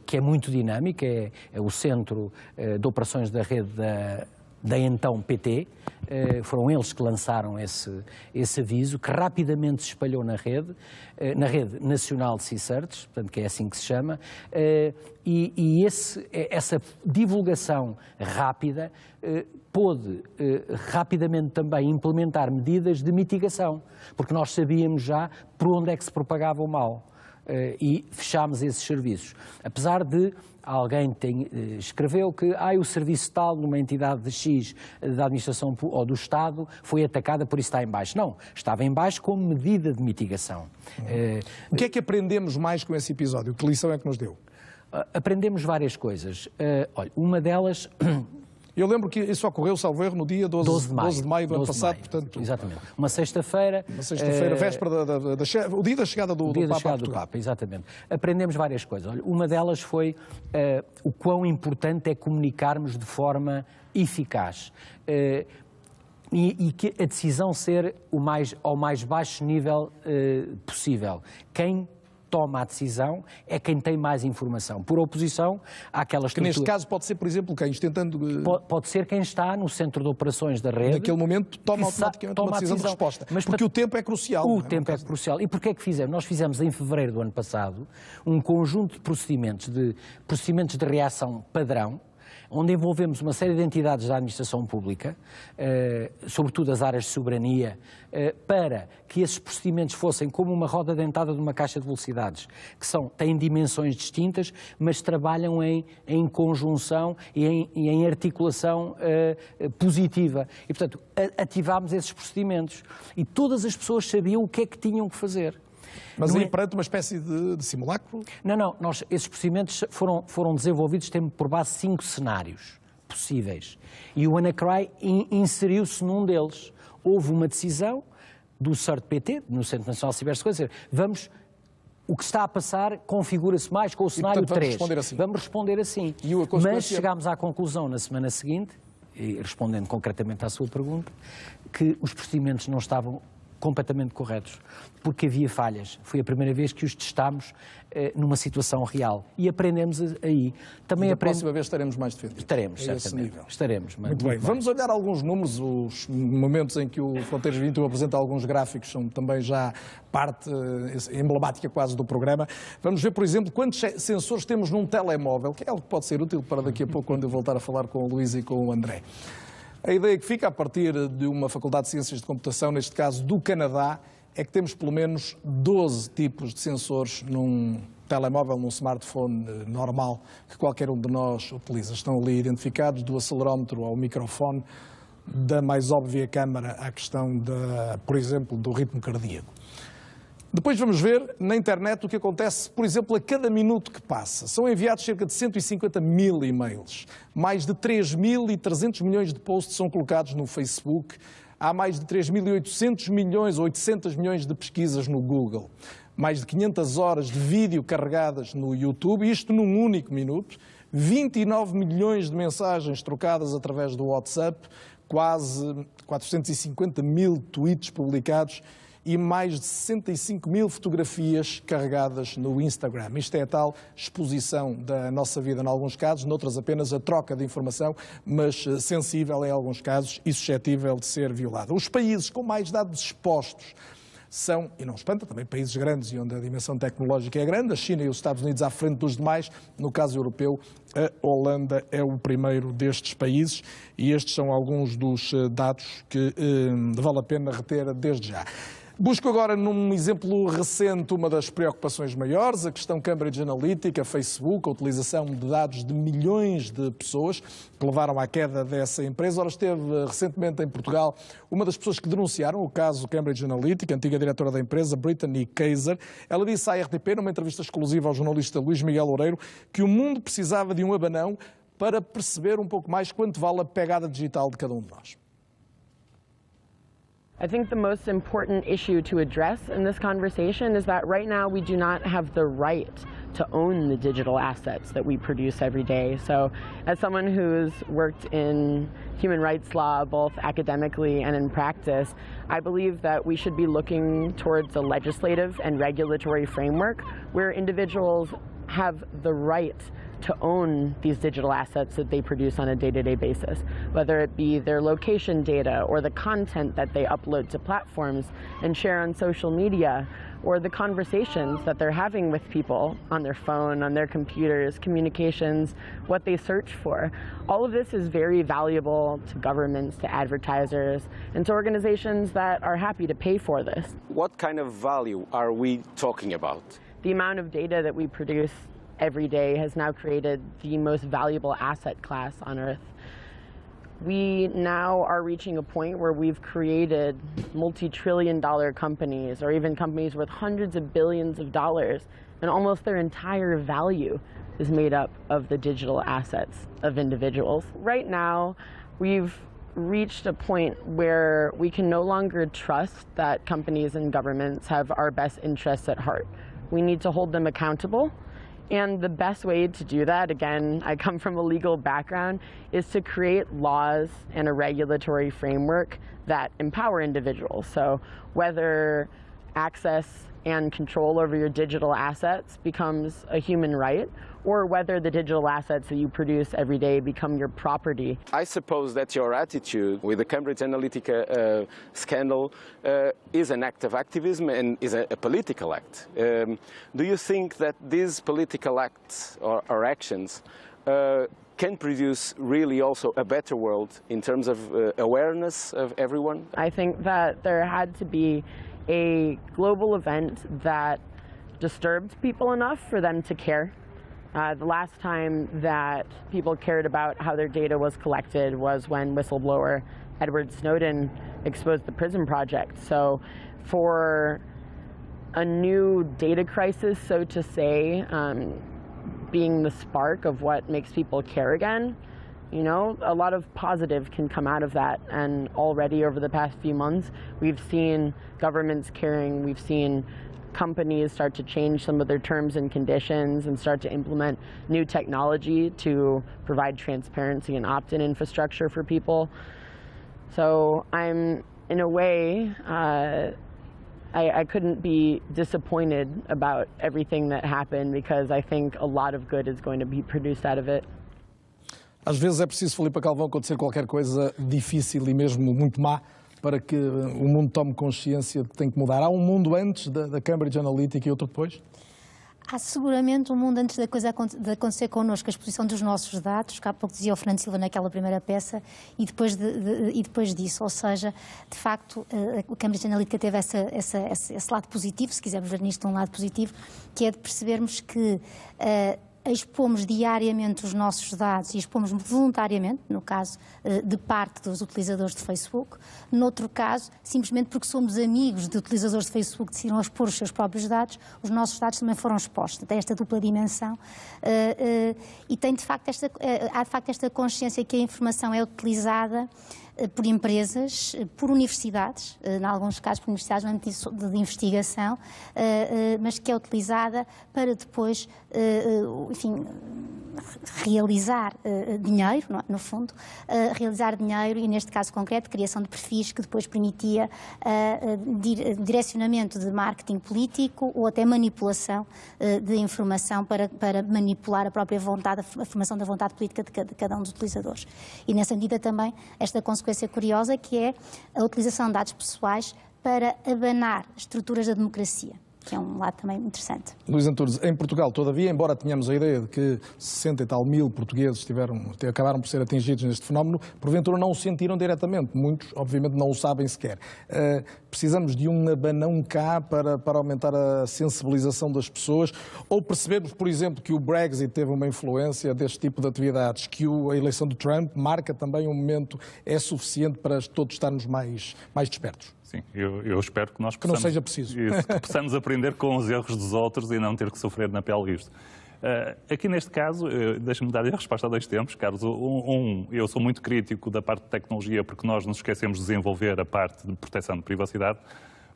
que é muito dinâmica, é o Centro de Operações da Rede da então PT. Foram eles que lançaram esse aviso, que rapidamente se espalhou na Rede Nacional de C-Certs, portanto, que é assim que se chama, e essa divulgação rápida pôde rapidamente também implementar medidas de mitigação, porque nós sabíamos já por onde é que se propagava o mal, e fechámos esses serviços. Apesar de alguém escreveu que o serviço tal numa entidade de X da administração ou do Estado foi atacada, por isso está em baixo. Não, estava em baixo como medida de mitigação. O que é que aprendemos mais com esse episódio? Que lição é que nos deu? Aprendemos várias coisas. Olha, uma delas Eu lembro que isso ocorreu, salvo erro, no dia 12 de maio do ano passado. Portanto, exatamente. Uma sexta-feira. Véspera o dia da chegada do Papa a Portugal. Exatamente. Aprendemos várias coisas. Olha, uma delas foi o quão importante é comunicarmos de forma eficaz. E que a decisão ser ao mais baixo nível possível. Quem toma a decisão é quem tem mais informação. Por oposição àquela estrutura... Que neste caso pode ser, por exemplo, quem tentando... Pode ser quem está no centro de operações da rede. Naquele momento toma automaticamente uma decisão de resposta. Mas porque o tempo é crucial. O tempo é crucial. E porquê é que fizemos? Nós fizemos em fevereiro do ano passado um conjunto de procedimentos de reação padrão, onde envolvemos uma série de entidades da administração pública, sobretudo as áreas de soberania, para que esses procedimentos fossem como uma roda dentada de uma caixa de velocidades, que têm dimensões distintas, mas trabalham em conjunção e em articulação positiva. E, portanto, ativámos esses procedimentos. E todas as pessoas sabiam o que é que tinham que fazer. Mas aí perante uma espécie de simulacro? Não. Esses procedimentos foram desenvolvidos tendo por base 5 cenários possíveis. E o WannaCry inseriu-se num deles. Houve uma decisão do CERT-PT, no Centro Nacional de Cibersegurança, o que está a passar configura-se mais com o cenário 3. Vamos responder assim. Mas chegámos à conclusão na semana seguinte, e respondendo concretamente à sua pergunta, que os procedimentos não estavam completamente corretos, porque havia falhas. Foi a primeira vez que os testámos numa situação real. E aprendemos aí. Também a próxima vez estaremos mais defendidos. Estaremos, certamente. Estaremos. Muito bem. Vamos olhar alguns números. Os momentos em que o Fronteiras 21 apresenta alguns gráficos são também já parte emblemática quase do programa. Vamos ver, por exemplo, quantos sensores temos num telemóvel, que é algo que pode ser útil para daqui a pouco, quando eu voltar a falar com o Luís e com o André. A ideia que fica a partir de uma Faculdade de Ciências de Computação, neste caso do Canadá, é que temos pelo menos 12 tipos de sensores num telemóvel, num smartphone normal, que qualquer um de nós utiliza. Estão ali identificados, do acelerómetro ao microfone, da mais óbvia câmara à questão, por exemplo, do ritmo cardíaco. Depois vamos ver na internet o que acontece, por exemplo, a cada minuto que passa. São enviados cerca de 150 mil e-mails. Mais de 3.300 milhões de posts são colocados no Facebook. Há mais de 3.800 milhões, 800 milhões de pesquisas no Google. Mais de 500 horas de vídeo carregadas no YouTube, isto num único minuto. 29 milhões de mensagens trocadas através do WhatsApp. Quase 450 mil tweets publicados. E mais de 65 mil fotografias carregadas no Instagram. Isto é a tal exposição da nossa vida em alguns casos, noutras apenas a troca de informação, mas sensível em alguns casos e suscetível de ser violada. Os países com mais dados expostos são, e não espanta, também países grandes e onde a dimensão tecnológica é grande, a China e os Estados Unidos à frente dos demais. No caso europeu, a Holanda é o primeiro destes países e estes são alguns dos dados que vale a pena reter desde já. Busco agora, num exemplo recente, uma das preocupações maiores, a questão Cambridge Analytica, Facebook, a utilização de dados de milhões de pessoas que levaram à queda dessa empresa. Ora, esteve recentemente em Portugal uma das pessoas que denunciaram o caso Cambridge Analytica, a antiga diretora da empresa, Brittany Kaiser. Ela disse à RTP, numa entrevista exclusiva ao jornalista Luís Miguel Loureiro, que o mundo precisava de um abanão para perceber um pouco mais quanto vale a pegada digital de cada um de nós. I think the most important issue to address in this conversation is that right now we do not have the right to own the digital assets that we produce every day. So as someone who's worked in human rights law, both academically and in practice, I believe that we should be looking towards a legislative and regulatory framework where individuals have the right to own these digital assets that they produce on a day-to-day basis, whether it be their location data or the content that they upload to platforms and share on social media, or the conversations that they're having with people on their phone, on their computers, communications, what they search for. All of this is very valuable to governments, to advertisers, and to organizations that are happy to pay for this. What kind of value are we talking about? The amount of data that we produce every day has now created the most valuable asset class on Earth. We now are reaching a point where we've created multi-trillion-dollar companies, or even companies worth hundreds of billions of dollars, and almost their entire value is made up of the digital assets of individuals. Right now, we've reached a point where we can no longer trust that companies and governments have our best interests at heart. We need to hold them accountable. And the best way to do that, again, I come from a legal background, is to create laws and a regulatory framework that empower individuals. So whether access and control over your digital assets becomes a human right, or whether the digital assets that you produce every day become your property. I suppose that your attitude with the Cambridge Analytica scandal is an act of activism and is a political act. Do you think that these political acts or actions can produce really also a better world in terms of awareness of everyone? I think that there had to be a global event that disturbed people enough for them to care. The last time that people cared about how their data was collected was when whistleblower Edward Snowden exposed the PRISM project. So for a new data crisis, so to say, being the spark of what makes people care again, you know, a lot of positive can come out of that. And already over the past few months, we've seen governments caring, we've seen companies start to change some of their terms and conditions and start to implement new technology to provide transparency and opt-in infrastructure for people. So I'm, in a way, I couldn't be disappointed about everything that happened because I think a lot of good is going to be produced out of it. Às vezes é preciso, Filipe Calvão, acontecer qualquer coisa difícil e mesmo muito má para que o mundo tome consciência de que tem que mudar. Há um mundo antes da Cambridge Analytica e outro depois? Há seguramente um mundo antes da coisa de acontecer connosco, a exposição dos nossos dados, que há pouco dizia o Fernando Silva naquela primeira peça, e depois disso. Ou seja, de facto, a Cambridge Analytica teve esse lado positivo, se quisermos ver nisto um lado positivo, que é de percebermos que expomos diariamente os nossos dados e expomos voluntariamente, no caso de parte dos utilizadores de Facebook, noutro caso, simplesmente porque somos amigos de utilizadores de Facebook que decidiram expor os seus próprios dados, os nossos dados também foram expostos. Tem esta dupla dimensão e tem há de facto esta consciência que a informação é utilizada por empresas, por universidades, em alguns casos por universidades de investigação, mas que é utilizada para depois, enfim, realizar dinheiro, no fundo, realizar dinheiro e, neste caso concreto, criação de perfis que depois permitia direcionamento de marketing político ou até manipulação de informação para manipular a própria vontade, a formação da vontade política de cada um dos utilizadores. E, nessa medida, também esta consequência curiosa que é a utilização de dados pessoais para abanar estruturas da democracia, que é um lado também interessante. Luís Antunes, em Portugal, todavia, embora tenhamos a ideia de que 60 e tal mil portugueses acabaram por ser atingidos neste fenómeno, porventura não o sentiram diretamente. Muitos, obviamente, não o sabem sequer. Precisamos de um abanão cá para aumentar a sensibilização das pessoas ou percebermos, por exemplo, que o Brexit teve uma influência deste tipo de atividades, que a eleição de Trump marca também um momento, é suficiente para todos estarmos mais despertos? Sim, eu espero que nós possamos, que não seja preciso. Isso, que possamos aprender com os erros dos outros e não ter que sofrer na pele isto. Aqui neste caso, deixa-me dar a resposta a dois tempos, Carlos. Eu sou muito crítico da parte de tecnologia porque nós nos esquecemos de desenvolver a parte de proteção de privacidade,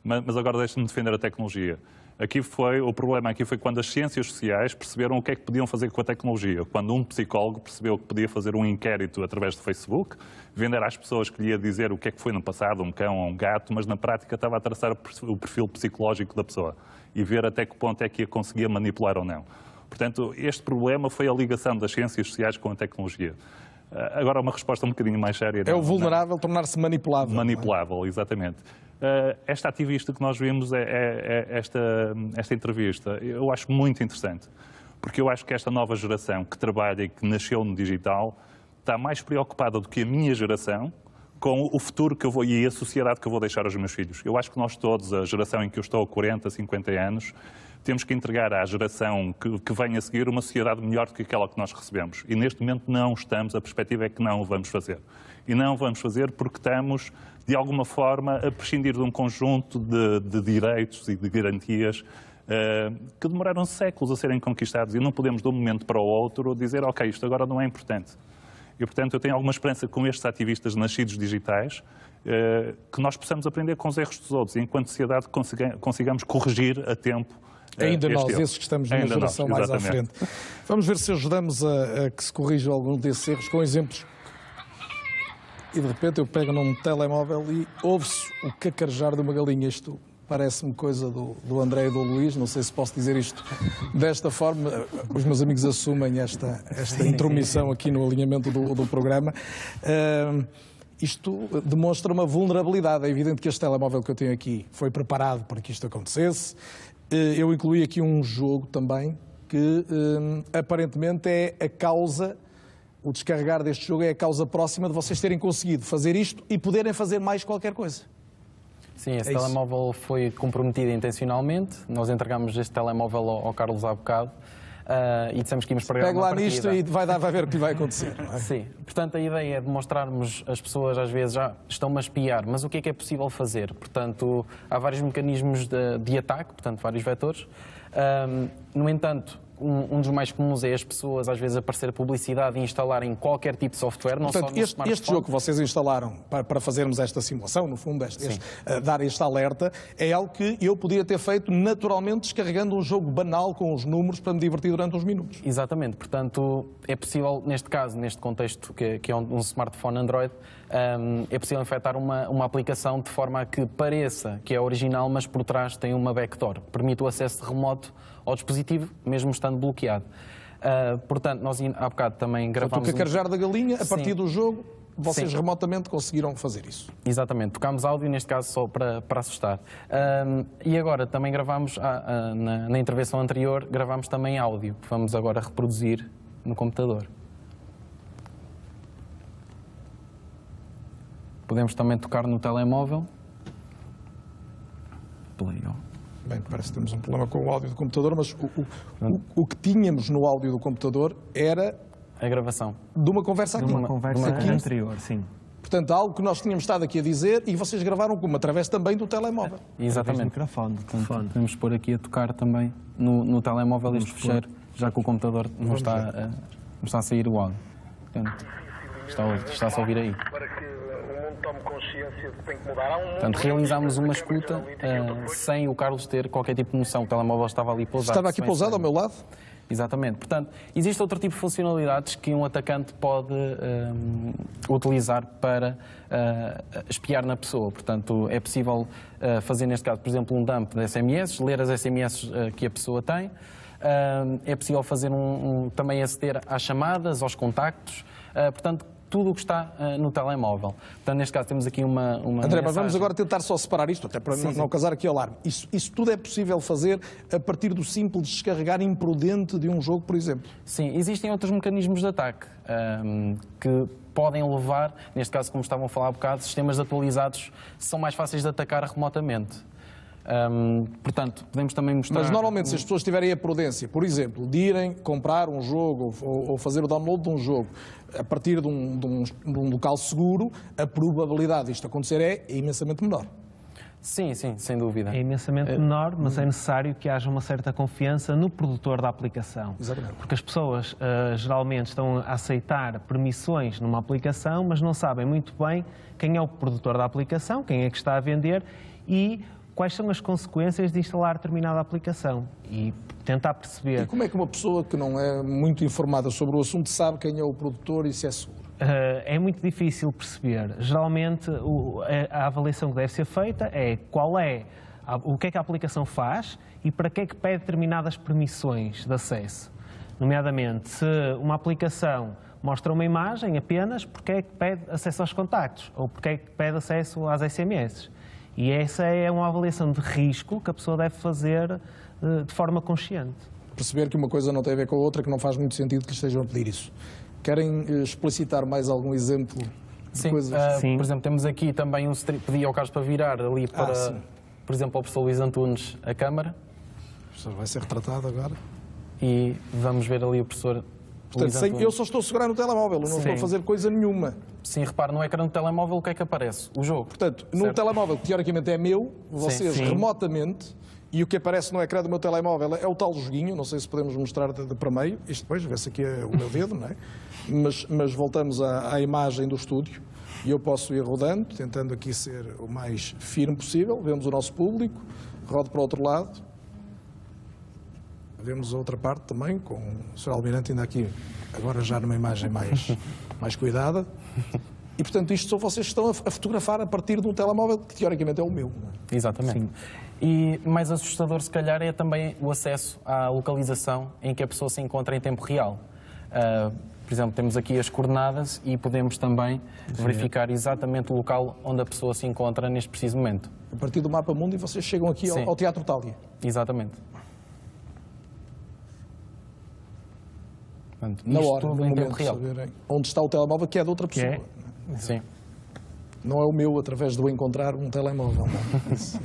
mas agora deixa-me defender a tecnologia. O problema aqui foi quando as ciências sociais perceberam o que é que podiam fazer com a tecnologia. Quando um psicólogo percebeu que podia fazer um inquérito através do Facebook, vender às pessoas que lhe ia dizer o que é que foi no passado, um cão ou um gato, mas na prática estava a traçar o perfil psicológico da pessoa e ver até que ponto é que a conseguia manipular ou não. Portanto, este problema foi a ligação das ciências sociais com a tecnologia. Agora, uma resposta um bocadinho mais séria. É o vulnerável tornar-se manipulável. Manipulável, exatamente. Esta ativista que nós vimos, esta entrevista, eu acho muito interessante, porque eu acho que esta nova geração que trabalha e que nasceu no digital está mais preocupada do que a minha geração com o futuro que eu vou e a sociedade que eu vou deixar aos meus filhos. Eu acho que nós todos, a geração em que eu estou, 40, 50 anos, temos que entregar à geração que vem a seguir uma sociedade melhor do que aquela que nós recebemos. E neste momento não estamos, a perspectiva é que não o vamos fazer. E não o vamos fazer porque estamos, de alguma forma, a prescindir de um conjunto de direitos e de garantias que demoraram séculos a serem conquistados e não podemos de um momento para o outro dizer ok, isto agora não é importante. E, portanto, eu tenho alguma esperança com estes ativistas nascidos digitais que nós possamos aprender com os erros dos outros e, enquanto sociedade, consigamos corrigir a tempo ainda nós, esses que estamos numa geração mais à frente. Vamos ver se ajudamos a que se corrijam alguns desses erros com exemplos. E, de repente, eu pego num telemóvel e ouve-se o cacarejar de uma galinha. Isto parece-me coisa do André e do Luís, não sei se posso dizer isto desta forma. Os meus amigos assumem esta intromissão aqui no alinhamento do programa. Isto demonstra uma vulnerabilidade. É evidente que este telemóvel que eu tenho aqui foi preparado para que isto acontecesse. Eu incluí aqui um jogo também que aparentemente é a causa, o descarregar deste jogo é a causa próxima de vocês terem conseguido fazer isto e poderem fazer mais qualquer coisa. Sim, esse telemóvel foi comprometido intencionalmente. Nós entregámos este telemóvel ao Carlos há bocado e dissemos que íamos pregar uma partida. Pega lá nisto e vai ver o que lhe vai acontecer. Não é? Sim, portanto a ideia é demonstrarmos, as pessoas às vezes já estão-me a espiar, mas o que é possível fazer? Portanto, há vários mecanismos de ataque, portanto vários vetores. No entanto, um dos mais comuns é as pessoas às vezes aparecer publicidade e instalarem qualquer tipo de software, não portanto, só no smartphone. Este jogo que vocês instalaram para fazermos esta simulação, no fundo, dar este alerta, é algo que eu podia ter feito naturalmente descarregando um jogo banal com os números para me divertir durante uns minutos. Exatamente, portanto é possível, neste caso, neste contexto que é um smartphone Android, é possível infectar uma aplicação de forma a que pareça que é original, mas por trás tem uma backdoor, permite o acesso remoto ao dispositivo, mesmo estando bloqueado. Portanto, nós há bocado também gravámos... O cacarejar da galinha, a partir do jogo, vocês remotamente conseguiram fazer isso. Exatamente, tocámos áudio, neste caso só para assustar. E agora também gravámos, na intervenção anterior, gravámos também áudio, que vamos agora reproduzir no computador. Podemos também tocar no telemóvel. Play, Bem, parece que temos um problema com o áudio do computador, mas o que tínhamos no áudio do computador era... A gravação. De uma conversa aqui. De uma conversa anterior, sim. Portanto, algo que nós tínhamos estado aqui a dizer e vocês gravaram como? Através também do telemóvel. Exatamente. Do microfone. Portanto, podemos pôr aqui a tocar também no telemóvel este fecheiro, já que o computador não está a sair o áudio. Portanto, está-se a ouvir aí. Tome consciência de que tem que mudar. Portanto, realizámos uma escuta sem o Carlos ter qualquer tipo de noção. O telemóvel estava ali pousado. Estava aqui pousado ao meu lado? Exatamente. Portanto, existe outro tipo de funcionalidades que um atacante pode utilizar para espiar na pessoa. Portanto, é possível fazer, neste caso, por exemplo, um dump de SMS, ler as SMS que a pessoa tem. É possível fazer também aceder às chamadas, aos contactos. Portanto, tudo o que está no telemóvel. Portanto, neste caso, temos aqui uma André, mensagem. mas vamos agora tentar só separar isto, até para não causar aqui alarme. Isso tudo é possível fazer a partir do simples descarregar imprudente de um jogo, por exemplo? Sim, existem outros mecanismos de ataque que podem levar, neste caso, como estavam a falar há bocado, sistemas atualizados são mais fáceis de atacar remotamente. Portanto, podemos também mostrar... Mas normalmente, se as pessoas tiverem a prudência, por exemplo, de irem comprar um jogo ou fazer o download de um jogo a partir de um local seguro, a probabilidade disto acontecer é imensamente menor. Sim, sem dúvida. É imensamente menor, mas é necessário que haja uma certa confiança no produtor da aplicação. Exatamente. Porque as pessoas geralmente estão a aceitar permissões numa aplicação, mas não sabem muito bem quem é o produtor da aplicação, quem é que está a vender e quais são as consequências de instalar determinada aplicação e tentar perceber... E como é que uma pessoa que não é muito informada sobre o assunto sabe quem é o produtor e se é seguro? É muito difícil perceber. Geralmente, a avaliação que deve ser feita é o que é que a aplicação faz e para que é que pede determinadas permissões de acesso. Nomeadamente, se uma aplicação mostra uma imagem apenas, porque é que pede acesso aos contactos ou porque é que pede acesso às SMS. E essa é uma avaliação de risco que a pessoa deve fazer de forma consciente. Perceber que uma coisa não tem a ver com a outra, que não faz muito sentido que lhes estejam a pedir isso. Querem explicitar mais algum exemplo de coisas? Sim. Por exemplo, temos aqui também pedi ao Carlos para virar ali para, por exemplo, ao professor Luís Antunes a câmara. O professor vai ser retratado agora. E vamos ver ali o professor... Portanto, eu só estou a segurar no telemóvel, eu não estou a fazer coisa nenhuma. Sim, repare, no ecrã do telemóvel o que é que aparece? O jogo. Portanto, num telemóvel que teoricamente é meu, vocês remotamente e o que aparece no ecrã do meu telemóvel é o tal joguinho, não sei se podemos mostrar de para meio, isto depois, vê-se aqui o meu dedo, não é? Mas voltamos à imagem do estúdio e eu posso ir rodando, tentando aqui ser o mais firme possível, vemos o nosso público, rodo para o outro lado, vemos a outra parte também, com o Sr. Almirante ainda aqui, agora já numa imagem mais cuidada. E, portanto, isto são vocês que estão a fotografar a partir de um telemóvel que, teoricamente, é o meu. Não é? Exatamente. Sim. E mais assustador, se calhar, é também o acesso à localização em que a pessoa se encontra em tempo real. Por exemplo, temos aqui as coordenadas e podemos também verificar exatamente o local onde a pessoa se encontra neste preciso momento. A partir do mapa mundo, e vocês chegam aqui ao Teatro Thália. Exatamente. Portanto, na hora, tudo no em momento, tempo real. Saberem onde está o telemóvel, que é de outra pessoa. Sim. Não é o meu, através de eu encontrar um telemóvel. Isso,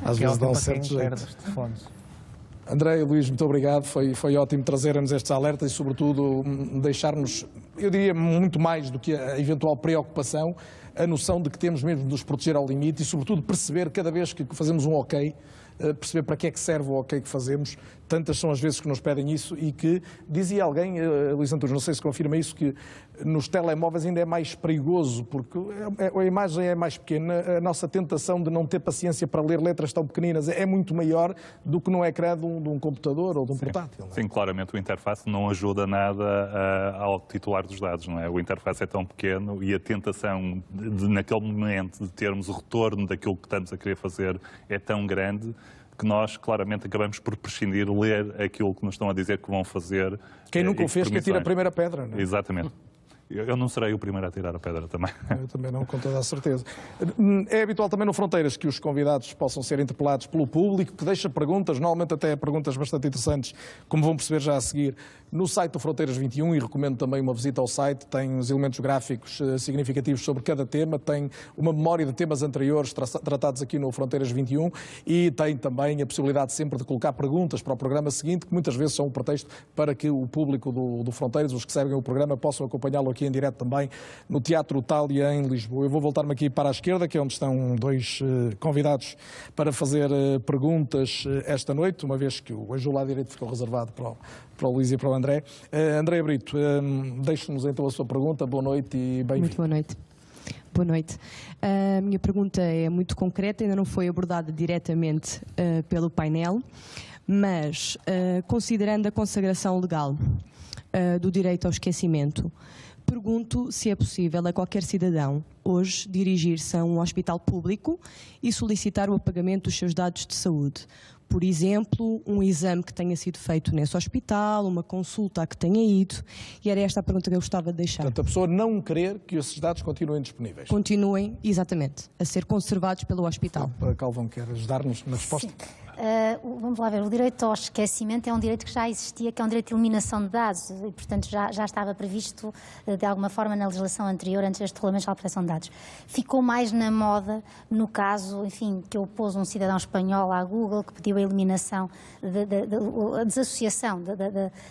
às vezes dá um certo jeito. André e Luís, muito obrigado. Foi ótimo trazermos estes alertas e, sobretudo, deixar-nos, eu diria, muito mais do que a eventual preocupação, a noção de que temos mesmo de nos proteger ao limite e, sobretudo, perceber cada vez que fazemos um ok, perceber para que é que serve o ok que fazemos. Tantas são as vezes que nos pedem isso e que, dizia alguém, Luís Antunes, não sei se confirma isso, que nos telemóveis ainda é mais perigoso, porque a imagem é mais pequena, a nossa tentação de não ter paciência para ler letras tão pequeninas é muito maior do que no ecrã de um computador ou de um portátil. Não é? Sim, claramente o interface não ajuda nada ao titular dos dados, não é? O interface é tão pequeno e a tentação naquele momento de termos o retorno daquilo que estamos a querer fazer é tão grande que nós claramente acabamos por prescindir, ler aquilo que nos estão a dizer que vão fazer. Quem nunca o fez que atira a primeira pedra, não é? Exatamente. Eu não serei o primeiro a tirar a pedra também. Eu também não, com toda a certeza. É habitual também no Fronteiras que os convidados possam ser interpelados pelo público, que deixa perguntas, normalmente até perguntas bastante interessantes, como vão perceber já a seguir, no site do Fronteiras 21, e recomendo também uma visita ao site, tem os elementos gráficos significativos sobre cada tema, tem uma memória de temas anteriores tratados aqui no Fronteiras 21 e tem também a possibilidade sempre de colocar perguntas para o programa seguinte, que muitas vezes são um pretexto para que o público do Fronteiras, os que seguem o programa, possam acompanhá-lo aqui em direto também no Teatro Thália em Lisboa. Eu vou voltar-me aqui para a esquerda, que é onde estão dois convidados para fazer perguntas esta noite, uma vez que o eixo do lado direito ficou reservado para o Luís e para o André. André Brito, deixe-nos então a sua pergunta. Boa noite e bem-vindo. Muito boa noite. Boa noite. A minha pergunta é muito concreta, ainda não foi abordada diretamente pelo painel, mas considerando a consagração legal do direito ao esquecimento, pergunto se é possível a qualquer cidadão hoje dirigir-se a um hospital público e solicitar o apagamento dos seus dados de saúde. Por exemplo, um exame que tenha sido feito nesse hospital, uma consulta a que tenha ido, e era esta a pergunta que eu gostava de deixar. Portanto, a pessoa não querer que esses dados continuem disponíveis. Continuem, exatamente, a ser conservados pelo hospital. Calvão, quer ajudar-nos na resposta? Sim. Vamos lá ver, o direito ao esquecimento é um direito que já existia, que é um direito de eliminação de dados e, portanto, já estava previsto de alguma forma na legislação anterior, antes deste Regulamento de Proteção de Dados. Ficou mais na moda no caso, enfim, que opôs um cidadão espanhol à Google que pediu a eliminação, a desassociação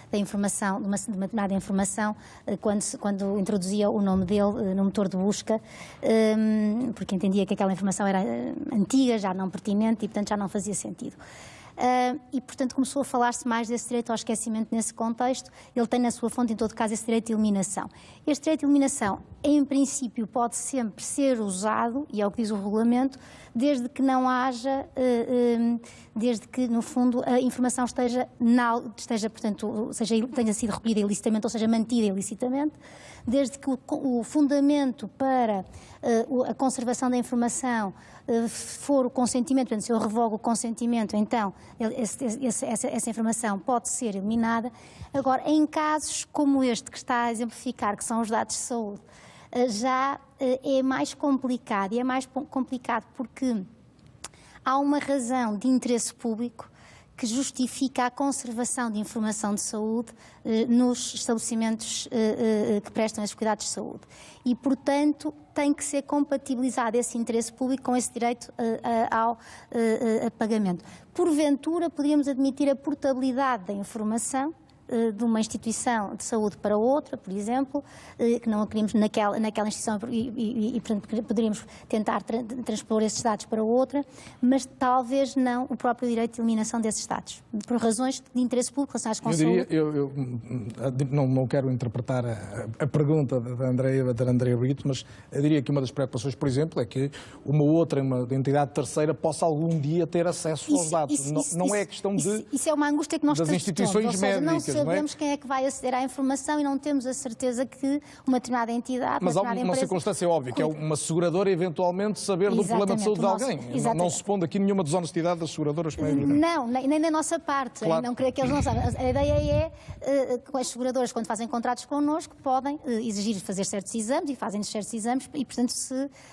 da informação, de uma determinada informação, quando introduzia o nome dele no motor de busca, porque entendia que aquela informação era antiga, já não pertinente e, portanto, já não fazia sentido. E, portanto, começou a falar-se mais desse direito ao esquecimento nesse contexto. Ele tem na sua fonte, em todo caso, esse direito de eliminação. Este direito de eliminação, em princípio, pode sempre ser usado, e é o que diz o regulamento, desde que não haja, desde que, no fundo, a informação esteja, portanto, tenha sido recolhida ilicitamente, ou seja, mantida ilicitamente, desde que o fundamento para a conservação da informação for o consentimento. Portanto, se eu revogo o consentimento, então essa informação pode ser eliminada. Agora, em casos como este que está a exemplificar, que são os dados de saúde, já é mais complicado, e é mais complicado porque há uma razão de interesse público que justifica a conservação de informação de saúde nos estabelecimentos que prestam esses cuidados de saúde. E, portanto, tem que ser compatibilizado esse interesse público com esse direito ao pagamento. Porventura, poderíamos admitir a portabilidade da informação, de uma instituição de saúde para outra, por exemplo, que não adquirimos naquela instituição e portanto, poderíamos tentar transpor esses dados para outra, mas talvez não o próprio direito de eliminação desses dados, por razões de interesse público relacionadas com a saúde. Eu não quero interpretar a pergunta da Andreia Brito, mas eu diria que uma das preocupações, por exemplo, é que uma entidade terceira possa algum dia ter acesso aos dados. Não é questão Isso é uma angústia que nós das instituições médicas, não sabemos quem é que vai aceder à informação e não temos a certeza que uma determinada entidade, mas há uma circunstância óbvia, que é uma seguradora eventualmente saber do problema de saúde de alguém. Não se pondo aqui nenhuma desonestidade das seguradoras. Não, nem da nossa parte. Claro. Não creio que eles não sabem. A ideia é que as seguradoras, quando fazem contratos connosco, podem exigir fazer certos exames e fazem certos exames e, portanto,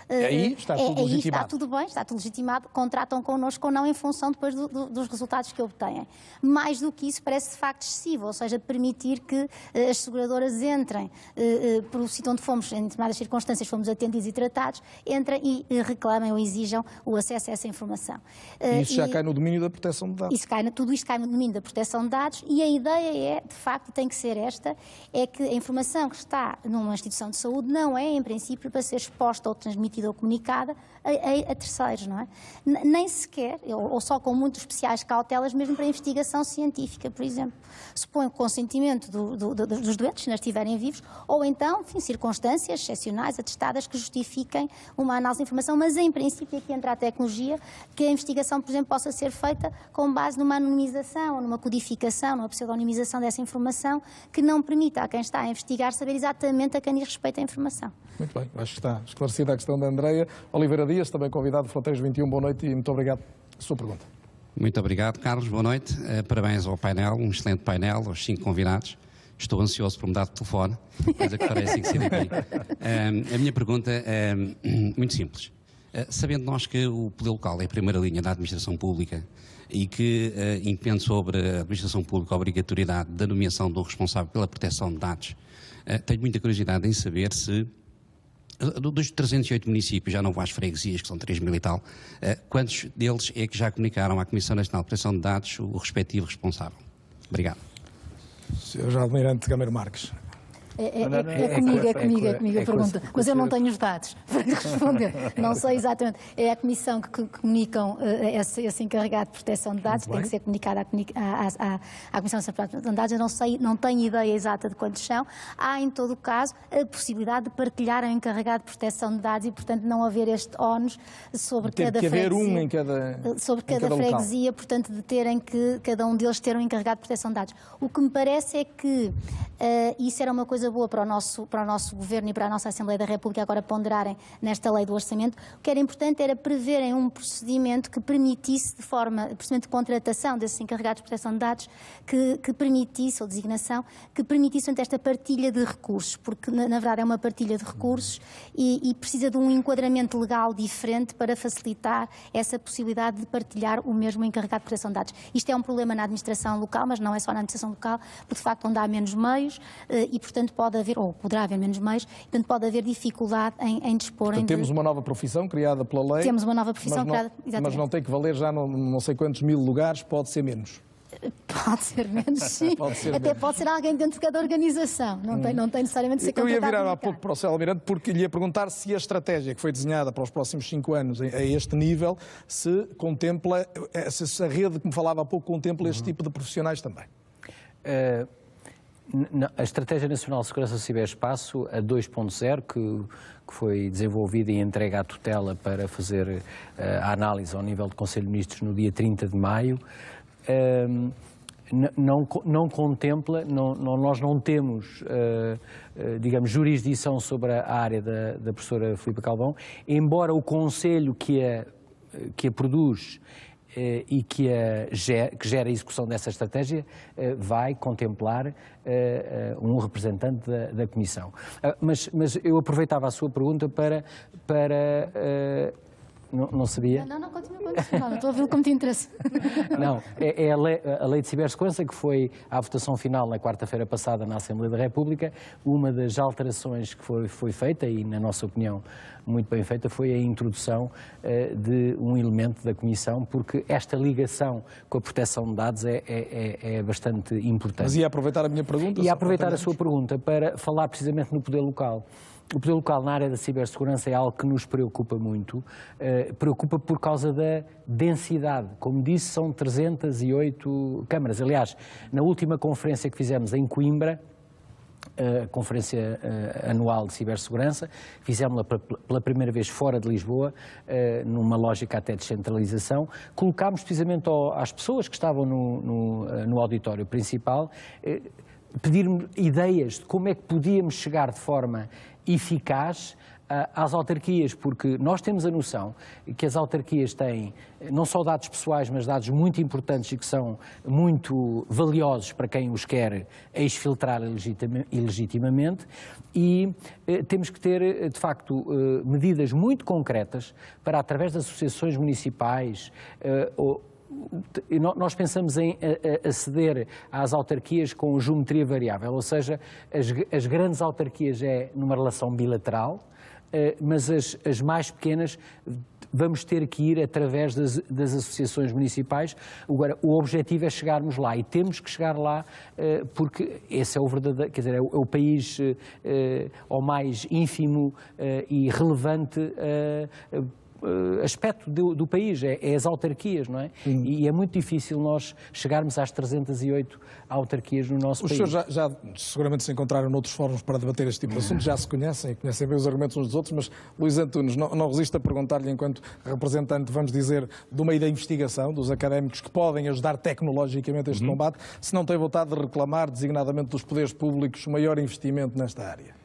aí está tudo legitimado. Está tudo bem, está tudo legitimado, contratam connosco ou não em função depois dos resultados que obtêm. Mais do que isso, parece de facto excessivo, ou seja, permitir que as seguradoras entrem por o sítio onde fomos, em determinadas circunstâncias, fomos atendidos e tratados, entrem e reclamem ou exijam o acesso a essa informação. E isso já cai no domínio da proteção de dados. Tudo isto cai no domínio da proteção de dados e a ideia de facto, tem que ser esta, é que a informação que está numa instituição de saúde não é, em princípio, para ser exposta ou transmitida ou comunicada a terceiros, não é? Nem sequer, ou só com muito especiais cautelas, mesmo para investigação científica, por exemplo. Supõe o consentimento dos doentes, se ainda estiverem vivos, ou então, enfim, circunstâncias excepcionais, atestadas, que justifiquem uma análise de informação, mas em princípio aqui entra a tecnologia, que a investigação, por exemplo, possa ser feita com base numa anonimização, ou numa codificação, numa pseudonimização dessa informação, que não permita a quem está a investigar saber exatamente a quem diz respeito à informação. Muito bem, acho que está esclarecida a questão da Andreia. Oliveira Dias, também convidado do Fronteiras 21, boa noite e muito obrigado pela sua pergunta. Muito obrigado, Carlos, boa noite. Parabéns ao painel, um excelente painel, aos 5 convidados. Estou ansioso por mudar de telefone, coisa que farei assim que sair daqui. A minha pergunta é muito simples. Sabendo nós que o poder local é a primeira linha da administração pública e que impende sobre a administração pública a obrigatoriedade da nomeação do responsável pela proteção de dados, tenho muita curiosidade em saber se, dos 308 municípios, já não vou às freguesias, que são 3.000 e tal, quantos deles é que já comunicaram à Comissão Nacional de Proteção de Dados o respectivo responsável? Obrigado. Sr. Almirante Gameiro Marques. É comigo a pergunta, mas eu não tenho os dados para responder, não sei exatamente. É a Comissão que comunicam esse encarregado de proteção de dados, tem que ser comunicado à Comissão de Proteção de Dados, eu não tenho ideia exata de quantos são. Há, em todo o caso, a possibilidade de partilhar o encarregado de proteção de dados e, portanto, não haver este ónus sobre cada freguesia. Sobre cada freguesia, portanto, de terem que cada um deles ter um encarregado de proteção de dados. O que me parece é que isso era uma coisa boa para o nosso Governo e para a nossa Assembleia da República agora ponderarem nesta lei do orçamento. O que era importante era preverem um procedimento que permitisse, procedimento de contratação desses encarregados de proteção de dados, que permitisse, ou designação, que permitisse esta partilha de recursos, porque na verdade é uma partilha de recursos e precisa de um enquadramento legal diferente para facilitar essa possibilidade de partilhar o mesmo encarregado de proteção de dados. Isto é um problema na administração local, mas não é só na administração local, porque de facto onde há menos meios e, portanto, pode haver, ou poderá haver menos meios, portanto, pode haver dificuldade em disporem. Portanto, temos uma nova profissão criada pela lei. Temos uma nova profissão criada, exatamente. Mas não tem que valer já não sei quantos mil lugares, pode ser menos. Pode ser menos, sim. Pode ser alguém dentro de cada organização. Não tem necessariamente de ser contratado. Eu ia virar há pouco para o Sr. Almirante porque lhe ia perguntar se a estratégia que foi desenhada para os próximos 5 anos a este nível se contempla, se a rede que me falava há pouco contempla este tipo de profissionais também. A Estratégia Nacional de Segurança do Ciberespaço, a 2.0, que foi desenvolvida e entregue à tutela para fazer a análise ao nível do Conselho de Ministros no dia 30 de maio, não contempla, nós não temos, digamos, jurisdição sobre a área da professora Filipa Calvão, embora o Conselho que a produz e que gera a execução dessa estratégia vai contemplar um representante da Comissão. Mas eu aproveitava a sua pergunta para Não sabia? Não, continua. Não estou a ouvi-lo com muito interesse. Não, é a lei de cibersegurança que foi à votação final na quarta-feira passada na Assembleia da República. Uma das alterações que foi feita, e na nossa opinião muito bem feita, foi a introdução de um elemento da Comissão, porque esta ligação com a proteção de dados é bastante importante. Mas ia aproveitar a minha pergunta? Ia aproveitar a sua pergunta para falar precisamente no poder local. O poder local na área da cibersegurança é algo que nos preocupa muito, preocupa por causa da densidade. Como disse, são 308 câmaras. Aliás, na última conferência que fizemos em Coimbra, a conferência anual de cibersegurança, fizemos-la pela primeira vez fora de Lisboa, numa lógica até de descentralização. Colocámos precisamente às pessoas que estavam no auditório principal, pedir-me ideias de como é que podíamos chegar de forma eficaz às autarquias, porque nós temos a noção que as autarquias têm não só dados pessoais, mas dados muito importantes e que são muito valiosos para quem os quer exfiltrar ilegitimamente, e temos que ter, de facto, medidas muito concretas para, através das associações municipais, nós pensamos em aceder às autarquias com geometria variável, ou seja, as grandes autarquias é numa relação bilateral, mas as mais pequenas vamos ter que ir através das associações municipais. Agora, o objetivo é chegarmos lá, e temos que chegar lá porque esse é o verdadeiro, quer dizer, é o país ao mais ínfimo e relevante aspecto do país, é as autarquias, não é? E é muito difícil nós chegarmos às 308 autarquias no nosso país. Os senhores já seguramente se encontraram noutros fóruns para debater este tipo de assuntos, já se conhecem e conhecem bem os argumentos uns dos outros, mas Luís Antunes, não resisto a perguntar-lhe, enquanto representante, vamos dizer, do meio da investigação, dos académicos que podem ajudar tecnologicamente este combate, se não tem vontade de reclamar, designadamente dos poderes públicos, maior investimento nesta área.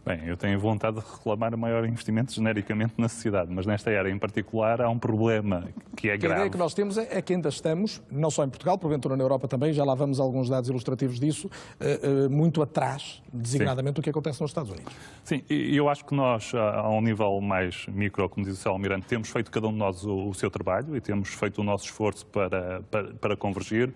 Bem, eu tenho vontade de reclamar maior investimento genericamente na sociedade, mas nesta área em particular há um problema que é grave. A ideia que nós temos é que ainda estamos, não só em Portugal, porventura na Europa também, já lá vamos a alguns dados ilustrativos disso, muito atrás, designadamente, do que acontece nos Estados Unidos. Sim, e eu acho que nós, a um nível mais micro, como diz o Sr. Almirante, temos feito cada um de nós o seu trabalho e temos feito o nosso esforço para convergir.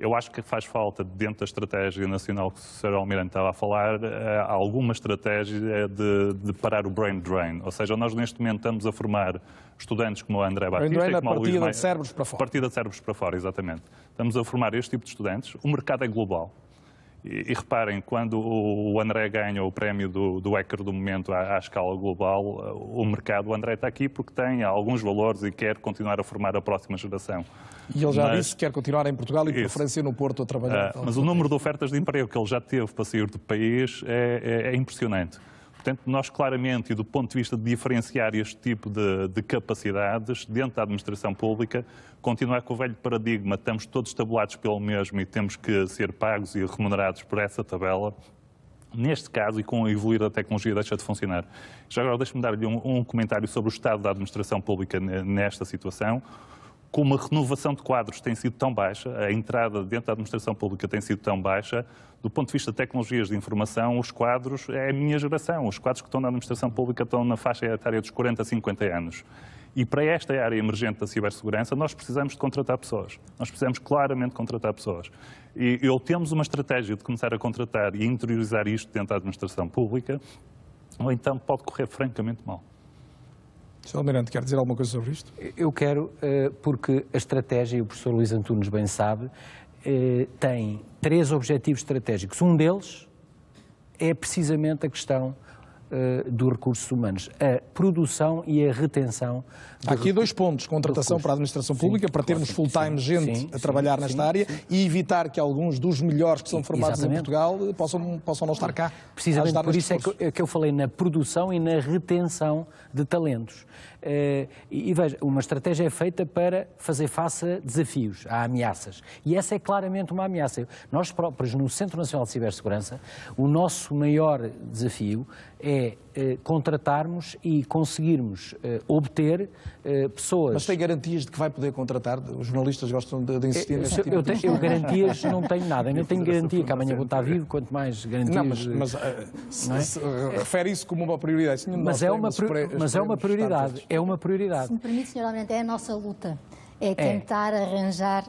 Eu acho que faz falta, dentro da estratégia nacional que o Sr. Almirante estava a falar, alguma estratégia de parar o brain drain. Ou seja, nós neste momento estamos a formar estudantes como o André Batista... Brain drain, como a partida de cérebros para fora. Partida de cérebros para fora, exatamente. Estamos a formar este tipo de estudantes. O mercado é global. E reparem, quando o André ganha o prémio do hacker do momento à escala global, o mercado, o André está aqui porque tem alguns valores e quer continuar a formar a próxima geração. E ele já disse que quer continuar em Portugal e, de preferência, no Porto a trabalhar. Mas o número de ofertas de emprego que ele já teve para sair do país é impressionante. Portanto, nós claramente, e do ponto de vista de diferenciar este tipo de capacidades dentro da administração pública, continuar com o velho paradigma, estamos todos tabulados pelo mesmo e temos que ser pagos e remunerados por essa tabela, neste caso, e com o evoluir da tecnologia, deixa de funcionar. Já agora deixe-me dar-lhe um comentário sobre o estado da administração pública nesta situação. Como a renovação de quadros tem sido tão baixa, a entrada dentro da administração pública tem sido tão baixa, do ponto de vista de tecnologias de informação, os quadros é a minha geração. Os quadros que estão na administração pública estão na faixa etária dos 40 a 50 anos. E para esta área emergente da cibersegurança, nós precisamos de contratar pessoas. Nós precisamos claramente contratar pessoas. E temos uma estratégia de começar a contratar e interiorizar isto dentro da administração pública, ou então pode correr francamente mal. Sr. Almirante, quer dizer alguma coisa sobre isto? Eu quero, porque a estratégia, e o professor Luís Antunes bem sabe, tem 3 objetivos estratégicos. Um deles é precisamente a questão dos recursos humanos, a produção e a retenção. Há aqui 2 pontos: contratação para a administração pública, para termos full-time gente a trabalhar nesta área, e evitar que alguns dos melhores que são formados em Portugal possam não estar cá. Precisamente por isso é que eu falei na produção e na retenção de talentos. E veja, uma estratégia é feita para fazer face a desafios, a ameaças. E essa é claramente uma ameaça. Nós próprios, no Centro Nacional de Cibersegurança, o nosso maior desafio é contratarmos e conseguirmos obter pessoas... Mas tem garantias de que vai poder contratar? Os jornalistas gostam de insistir nesse tipo de... Eu garantias não tenho nada, ainda tenho garantia que amanhã vou estar vivo, quanto mais garantias... Não, mas se refere isso como uma prioridade. Mas é uma prioridade, é uma prioridade. Se me permite, Sr. Almirante, é a nossa luta. É tentar arranjar,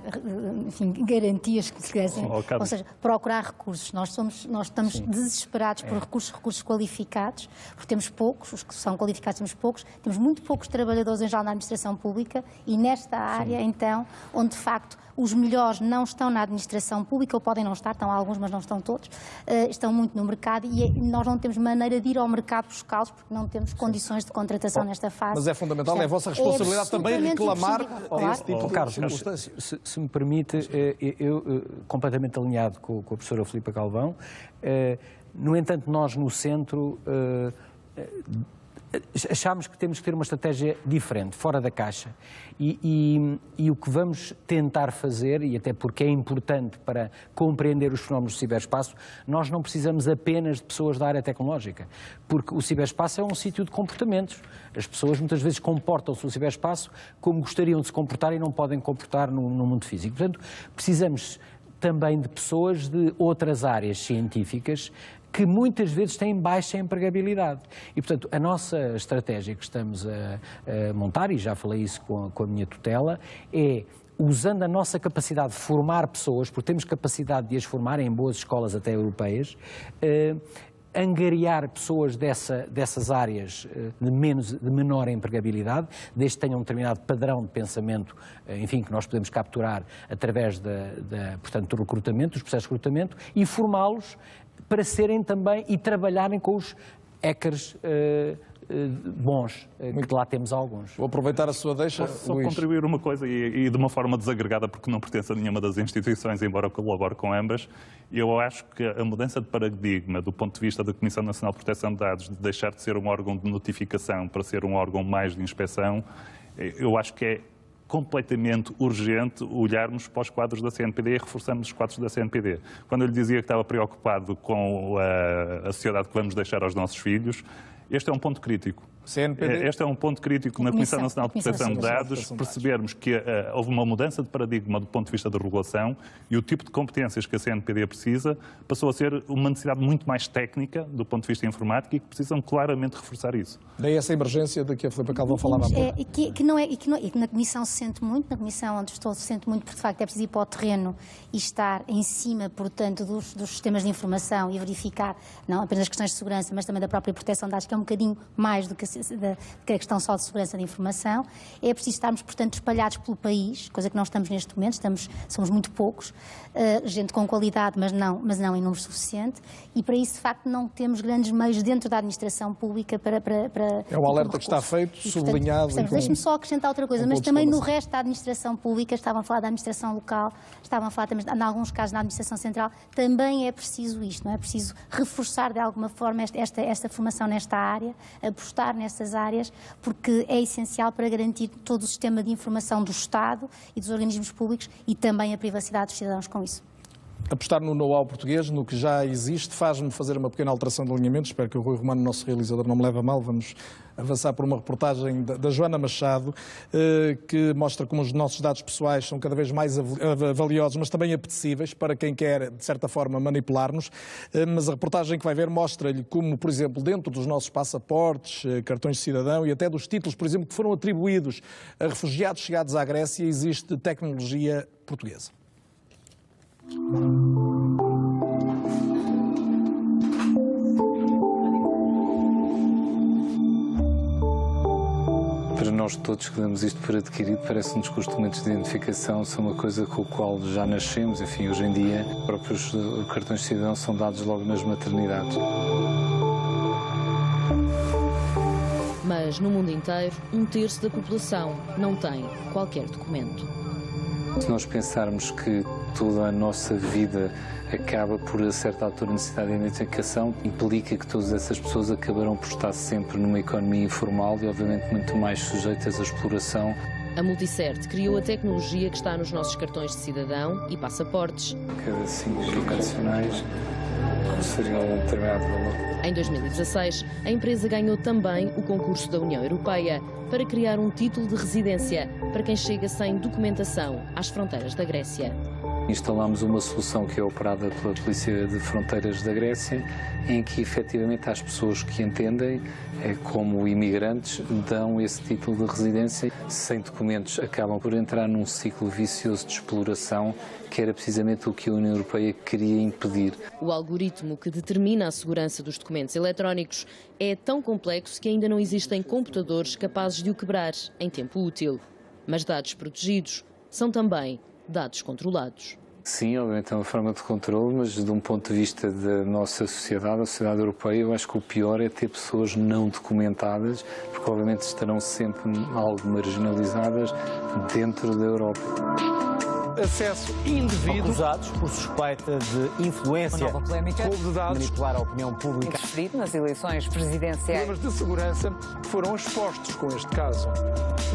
enfim, garantias que se quisessem, ou seja, procurar recursos. Nós estamos desesperados por recursos qualificados, porque temos poucos, os que são qualificados temos poucos, temos muito poucos trabalhadores em geral na administração pública e nesta área, então, onde de facto os melhores não estão na administração pública, ou podem não estar, estão alguns, mas não estão todos, estão muito no mercado e nós não temos maneira de ir ao mercado buscá-los porque não temos condições de contratação nesta fase. Mas é fundamental, é a vossa responsabilidade também reclamar esse tipo de Carlos, se me permite, eu completamente alinhado com a professora Filipa Galvão, no entanto, nós no centro achamos que temos que ter uma estratégia diferente, fora da caixa. E o que vamos tentar fazer, e até porque é importante para compreender os fenómenos do ciberespaço, nós não precisamos apenas de pessoas da área tecnológica, porque o ciberespaço é um sítio de comportamentos. As pessoas muitas vezes comportam-se no ciberespaço como gostariam de se comportar e não podem comportar no mundo físico. Portanto, precisamos também de pessoas de outras áreas científicas que muitas vezes têm baixa empregabilidade. E, portanto, a nossa estratégia que estamos a montar, e já falei isso com a minha tutela, é, usando a nossa capacidade de formar pessoas, porque temos capacidade de as formar em boas escolas até europeias, angariar pessoas dessas áreas de menor empregabilidade, desde que tenham um determinado padrão de pensamento, enfim, que nós podemos capturar através portanto, do recrutamento, dos processos de recrutamento, e formá-los para serem também e trabalharem com os hackers bons, que lá temos alguns. Vou aproveitar a sua deixa, Só Luís. contribuir uma coisa, e de uma forma desagregada, porque não pertence a nenhuma das instituições, embora colabore com ambas. Eu acho que a mudança de paradigma, do ponto de vista da Comissão Nacional de Proteção de Dados, de deixar de ser um órgão de notificação para ser um órgão mais de inspeção, eu acho que é completamente urgente olharmos para os quadros da CNPD e reforçarmos os quadros da CNPD. Quando eu lhe dizia que estava preocupado com a sociedade que vamos deixar aos nossos filhos, este é um ponto crítico. CNPD? Este é um ponto crítico na Comissão Nacional de Proteção de Dados, percebermos que houve uma mudança de paradigma do ponto de vista da regulação e o tipo de competências que a CNPD precisa passou a ser uma necessidade muito mais técnica do ponto de vista informático e que precisam claramente reforçar isso. Daí essa emergência de que a Filipa Galvão falava há pouco. E que na Comissão se sente muito, na Comissão onde estou se sente muito, porque de facto é preciso ir para o terreno e estar em cima, portanto, dos sistemas de informação e verificar não apenas as questões de segurança, mas também da própria proteção de dados, que é um bocadinho mais do que a questão só de segurança de informação. É preciso estarmos, portanto, espalhados pelo país, coisa que não estamos neste momento, somos muito poucos, gente com qualidade, mas não em número suficiente, e para isso, de facto, não temos grandes meios dentro da administração pública para é um alerta que está feito, sublinhado. Deixe-me só acrescentar outra coisa, mas também no resto da administração pública, estavam a falar da administração local, estavam a falar também, em alguns casos, na administração central, também é preciso isto, não é? É preciso reforçar de alguma forma esta formação nesta área, apostar nessas áreas, porque é essencial para garantir todo o sistema de informação do Estado e dos organismos públicos e também a privacidade dos cidadãos com isso. Apostar no know-how português, no que já existe, faz-me fazer uma pequena alteração de alinhamento. Espero que o Rui Romano, nosso realizador, não me leve a mal. Vamos avançar por uma reportagem da Joana Machado, que mostra como os nossos dados pessoais são cada vez mais valiosos, mas também apetecíveis para quem quer, de certa forma, manipular-nos. Mas a reportagem que vai ver mostra-lhe como, por exemplo, dentro dos nossos passaportes, cartões de cidadão e até dos títulos, por exemplo, que foram atribuídos a refugiados chegados à Grécia, existe tecnologia portuguesa. Para nós todos que damos isto por adquirido, parece-nos que os documentos de identificação são uma coisa com a qual já nascemos. Enfim, hoje em dia, os próprios cartões de cidadão são dados logo nas maternidades. Mas no mundo inteiro, 1/3 da população não tem qualquer documento. Se nós pensarmos que toda a nossa vida acaba por, a certa altura, necessitar de identificação, implica que todas essas pessoas acabarão por estar sempre numa economia informal e, obviamente, muito mais sujeitas à exploração. A Multicert criou a tecnologia que está nos nossos cartões de cidadão e passaportes. Cada 5 gigas adicionais seriam um determinado valor. Em 2016, a empresa ganhou também o concurso da União Europeia para criar um título de residência para quem chega sem documentação às fronteiras da Grécia. Instalámos uma solução que é operada pela Polícia de Fronteiras da Grécia, em que efetivamente as pessoas que entendem, como imigrantes, dão esse título de residência. Sem documentos acabam por entrar num ciclo vicioso de exploração, que era precisamente o que a União Europeia queria impedir. O algoritmo que determina a segurança dos documentos eletrónicos é tão complexo que ainda não existem computadores capazes de o quebrar em tempo útil. Mas dados protegidos são também dados controlados. Sim, obviamente é uma forma de controle, mas de um ponto de vista da nossa sociedade, a sociedade europeia, eu acho que o pior é ter pessoas não documentadas, porque obviamente estarão sempre algo marginalizadas dentro da Europa. Acesso indevido. Acusados por suspeita de influência. Uma nova polémica. Roubo de dados. Manipular a opinião pública. Interferido nas eleições presidenciais. Problemas de segurança foram expostos com este caso.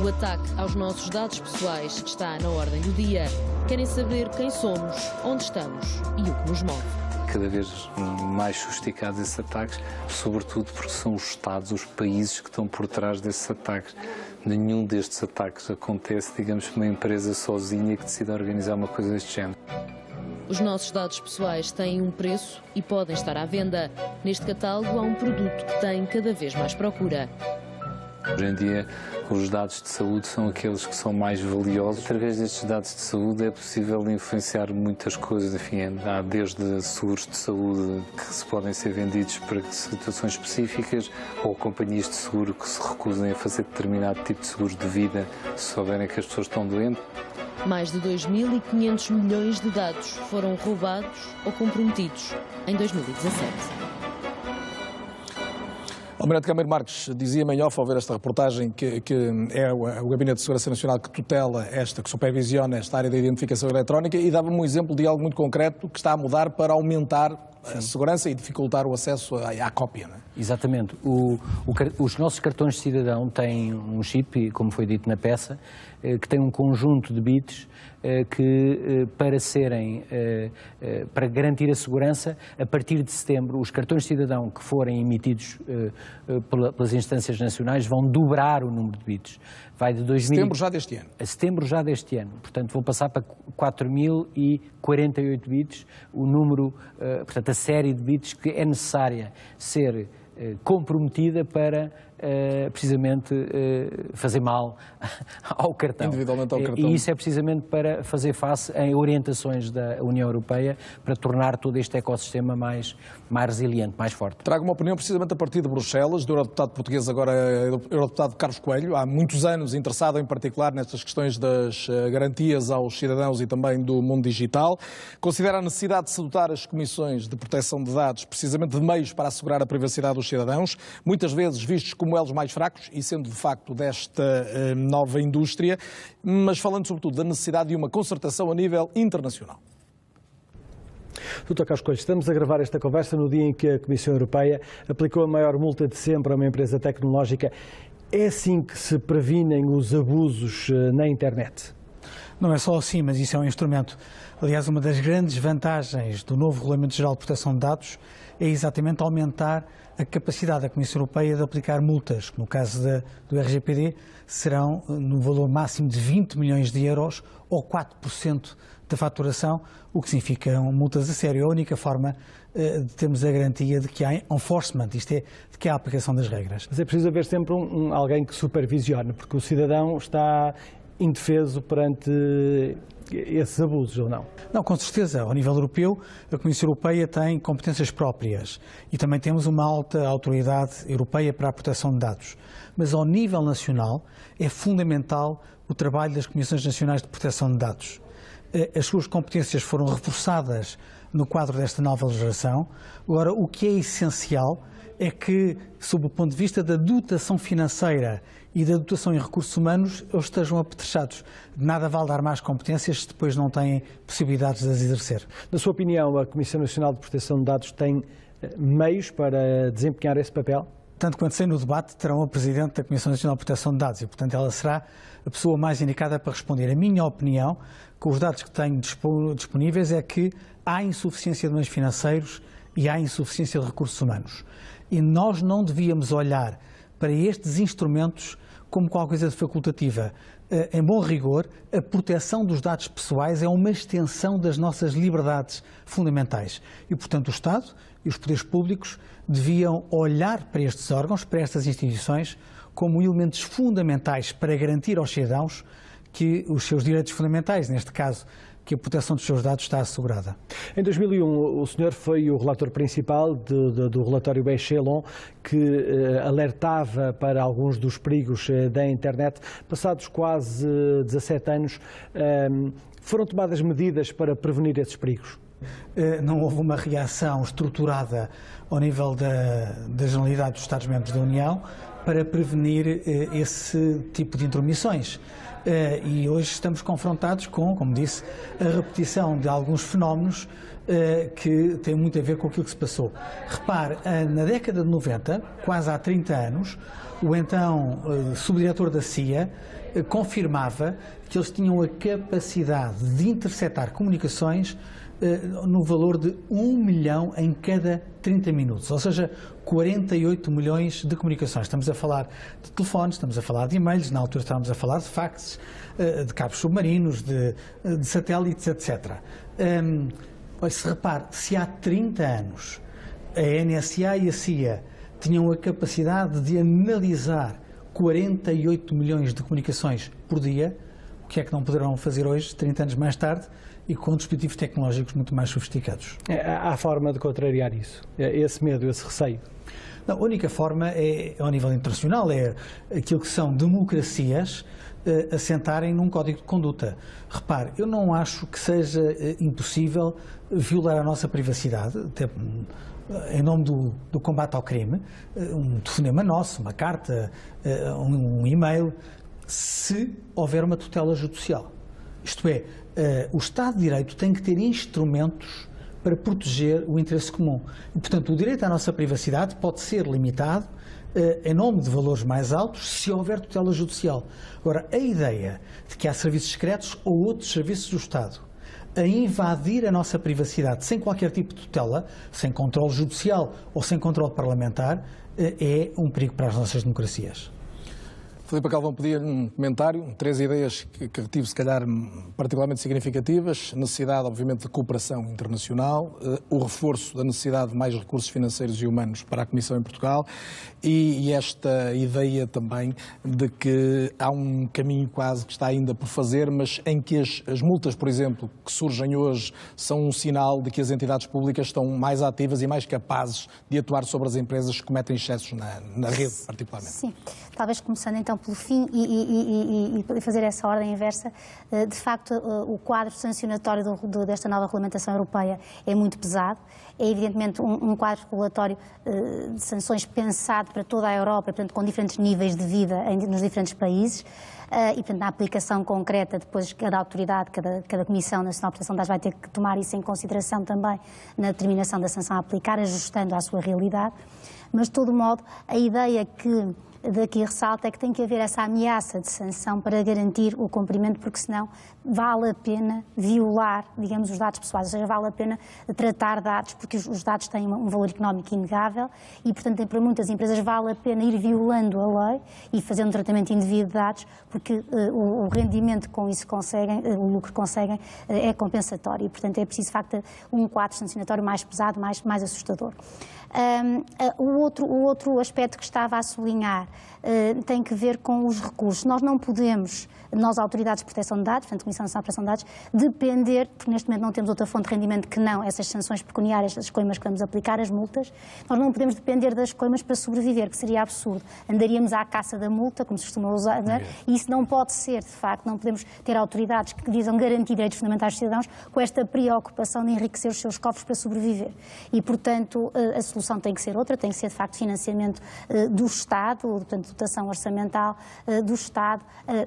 O ataque aos nossos dados pessoais está na ordem do dia. Querem saber quem somos, onde estamos e o que nos move. Cada vez mais sofisticados esses ataques, sobretudo porque são os Estados, os países que estão por trás desses ataques. Nenhum destes ataques acontece, digamos, por uma empresa sozinha que decida organizar uma coisa deste género. Os nossos dados pessoais têm um preço e podem estar à venda. Neste catálogo há um produto que tem cada vez mais procura. Hoje em dia, os dados de saúde são aqueles que são mais valiosos. Através destes dados de saúde é possível influenciar muitas coisas. Enfim, há desde seguros de saúde que podem ser vendidos para situações específicas ou companhias de seguro que se recusem a fazer determinado tipo de seguros de vida se souberem que as pessoas estão doentes. Mais de 2.500 milhões de dados foram roubados ou comprometidos em 2017. Almirante Gameiro Marques dizia-me em off ao ver esta reportagem que é o Gabinete de Segurança Nacional que tutela que supervisiona esta área da identificação eletrónica e dava-me um exemplo de algo muito concreto que está a mudar para aumentar a segurança e dificultar o acesso à cópia. Não é? Exatamente. Os nossos cartões de cidadão têm um chip, como foi dito na peça, que tem um conjunto de bits que para garantir a segurança, a partir de setembro, os cartões de cidadão que forem emitidos pelas instâncias nacionais vão dobrar o número de bits. Vai de setembro já deste ano. Setembro já deste ano. Portanto, vão passar para 4.048 bits, o número, portanto, a série de bits que é necessária ser comprometida para precisamente fazer mal ao cartão. Individualmente ao cartão. E isso é precisamente para fazer face em orientações da União Europeia para tornar todo este ecossistema mais resiliente, mais forte. Trago uma opinião precisamente a partir de Bruxelas, do eurodeputado português, agora eurodeputado Carlos Coelho, há muitos anos interessado em particular nestas questões das garantias aos cidadãos e também do mundo digital. Considera a necessidade de se dotar as comissões de proteção de dados precisamente de meios para assegurar a privacidade dos cidadãos, muitas vezes vistos como elos mais fracos e sendo de facto desta nova indústria, mas falando sobretudo da necessidade de uma concertação a nível internacional. Dr. Carlos Coelho, estamos a gravar esta conversa no dia em que a Comissão Europeia aplicou a maior multa de sempre a uma empresa tecnológica. É assim que se previnem os abusos na internet? Não é só assim, mas isso é um instrumento. Aliás, uma das grandes vantagens do novo Regulamento Geral de Proteção de Dados é exatamente aumentar a capacidade da Comissão Europeia de aplicar multas. No caso do RGPD, serão no valor máximo de 20 milhões de euros ou 4% da faturação, o que significa multas a sério. A única forma de termos a garantia de que há enforcement, isto é, de que há a aplicação das regras. Mas é preciso haver sempre alguém que supervisione, porque o cidadão está indefeso perante esses abusos, ou não? Não, com certeza. Ao nível europeu, a Comissão Europeia tem competências próprias e também temos uma alta autoridade europeia para a proteção de dados. Mas ao nível nacional é fundamental o trabalho das Comissões Nacionais de Proteção de Dados. As suas competências foram reforçadas no quadro desta nova legislação. Agora, o que é essencial é que, sob o ponto de vista da dotação financeira e da dotação em recursos humanos, eles estejam apetrechados. De nada vale dar mais competências se depois não têm possibilidades de as exercer. Na sua opinião, a Comissão Nacional de Proteção de Dados tem meios para desempenhar esse papel? tanto quanto sei, no debate terão a Presidente da Comissão Nacional de Proteção de Dados e, portanto, ela será a pessoa mais indicada para responder. A minha opinião, com os dados que tenho disponíveis, é que há insuficiência de meios financeiros e há insuficiência de recursos humanos. E nós não devíamos olhar para estes instrumentos como qualquer coisa de facultativa. Em bom rigor, a proteção dos dados pessoais é uma extensão das nossas liberdades fundamentais. E, portanto, o Estado e os poderes públicos deviam olhar para estes órgãos, para estas instituições, como elementos fundamentais para garantir aos cidadãos que os seus direitos fundamentais, neste caso, que a proteção dos seus dados está assegurada. Em 2001, o senhor foi o relator principal do relatório Bechelon, que alertava para alguns dos perigos da internet. Passados quase 17 anos, foram tomadas medidas para prevenir esses perigos? Não houve uma reação estruturada ao nível da Generalidade dos Estados-membros da União para prevenir esse tipo de intromissões. E hoje estamos confrontados com, como disse, a repetição de alguns fenómenos que têm muito a ver com aquilo que se passou. Repare, na década de 90, quase há 30 anos, o então subdiretor da CIA confirmava que eles tinham a capacidade de interceptar comunicações no valor de 1 milhão em cada 30 minutos, ou seja, 48 milhões de comunicações. Estamos a falar de telefones, estamos a falar de e-mails, na altura estávamos a falar de faxes, de cabos submarinos, de satélites, etc. Se repare, se há 30 anos a NSA e a CIA tinham a capacidade de analisar 48 milhões de comunicações por dia, o que é que não poderão fazer hoje, 30 anos mais tarde, e com dispositivos tecnológicos muito mais sofisticados? Há forma de contrariar isso, esse medo, esse receio? Não, a única forma é, ao nível internacional, é aquilo que são democracias assentarem num código de conduta. Repare, eu não acho que seja impossível violar a nossa privacidade, até em nome do combate ao crime, um telefonema nosso, uma carta, um e-mail, se houver uma tutela judicial. Isto é, o Estado de Direito tem que ter instrumentos para proteger o interesse comum. E, portanto, o direito à nossa privacidade pode ser limitado em nome de valores mais altos se houver tutela judicial. Agora, a ideia de que há serviços secretos ou outros serviços do Estado a invadir a nossa privacidade sem qualquer tipo de tutela, sem controle judicial ou sem controle parlamentar, é um perigo para as nossas democracias. Filipe Galvão, pedia um comentário, 3 ideias que retive, se calhar, particularmente significativas. Necessidade, obviamente, de cooperação internacional, o reforço da necessidade de mais recursos financeiros e humanos para a Comissão em Portugal e esta ideia também de que há um caminho quase que está ainda por fazer, mas em que as multas, por exemplo, que surgem hoje, são um sinal de que as entidades públicas estão mais ativas e mais capazes de atuar sobre as empresas que cometem excessos na rede, particularmente. Sim, talvez começando então pelo fim e fazer essa ordem inversa. De facto, o quadro sancionatório desta nova regulamentação europeia é muito pesado. É evidentemente um quadro regulatório de sanções pensado para toda a Europa, portanto, com diferentes níveis de vida nos diferentes países. E, portanto, na aplicação concreta, depois cada autoridade, cada Comissão Nacional de Proteção de Dados vai ter que tomar isso em consideração também na determinação da sanção a aplicar, ajustando à sua realidade. Mas, de todo modo, a ideia que daqui ressalta é que tem que haver essa ameaça de sanção para garantir o cumprimento, porque senão vale a pena violar, digamos, os dados pessoais, ou seja, vale a pena tratar dados, porque os dados têm um valor económico inegável e, portanto, para muitas empresas vale a pena ir violando a lei e fazendo um tratamento indevido de dados, porque o rendimento com isso conseguem, o lucro que conseguem, é compensatório e, portanto, é preciso, de facto, um quadro sancionatório mais pesado, mais assustador. O outro aspecto que estava a sublinhar tem que ver com os recursos. Nós não podemos, nós, autoridades de proteção de dados, portanto, a Comissão Nacional de Proteção de Dados, depender, porque neste momento não temos outra fonte de rendimento que não essas sanções pecuniárias, as coimas que vamos aplicar, as multas, nós não podemos depender das coimas para sobreviver, que seria absurdo. Andaríamos à caça da multa, como se costuma usar, não é? E isso não pode ser, de facto, não podemos ter autoridades que visam garantir direitos fundamentais dos cidadãos com esta preocupação de enriquecer os seus cofres para sobreviver. E, portanto, a solução tem que ser outra, tem que ser, de facto, financiamento do Estado, portanto, dotação orçamental do Estado,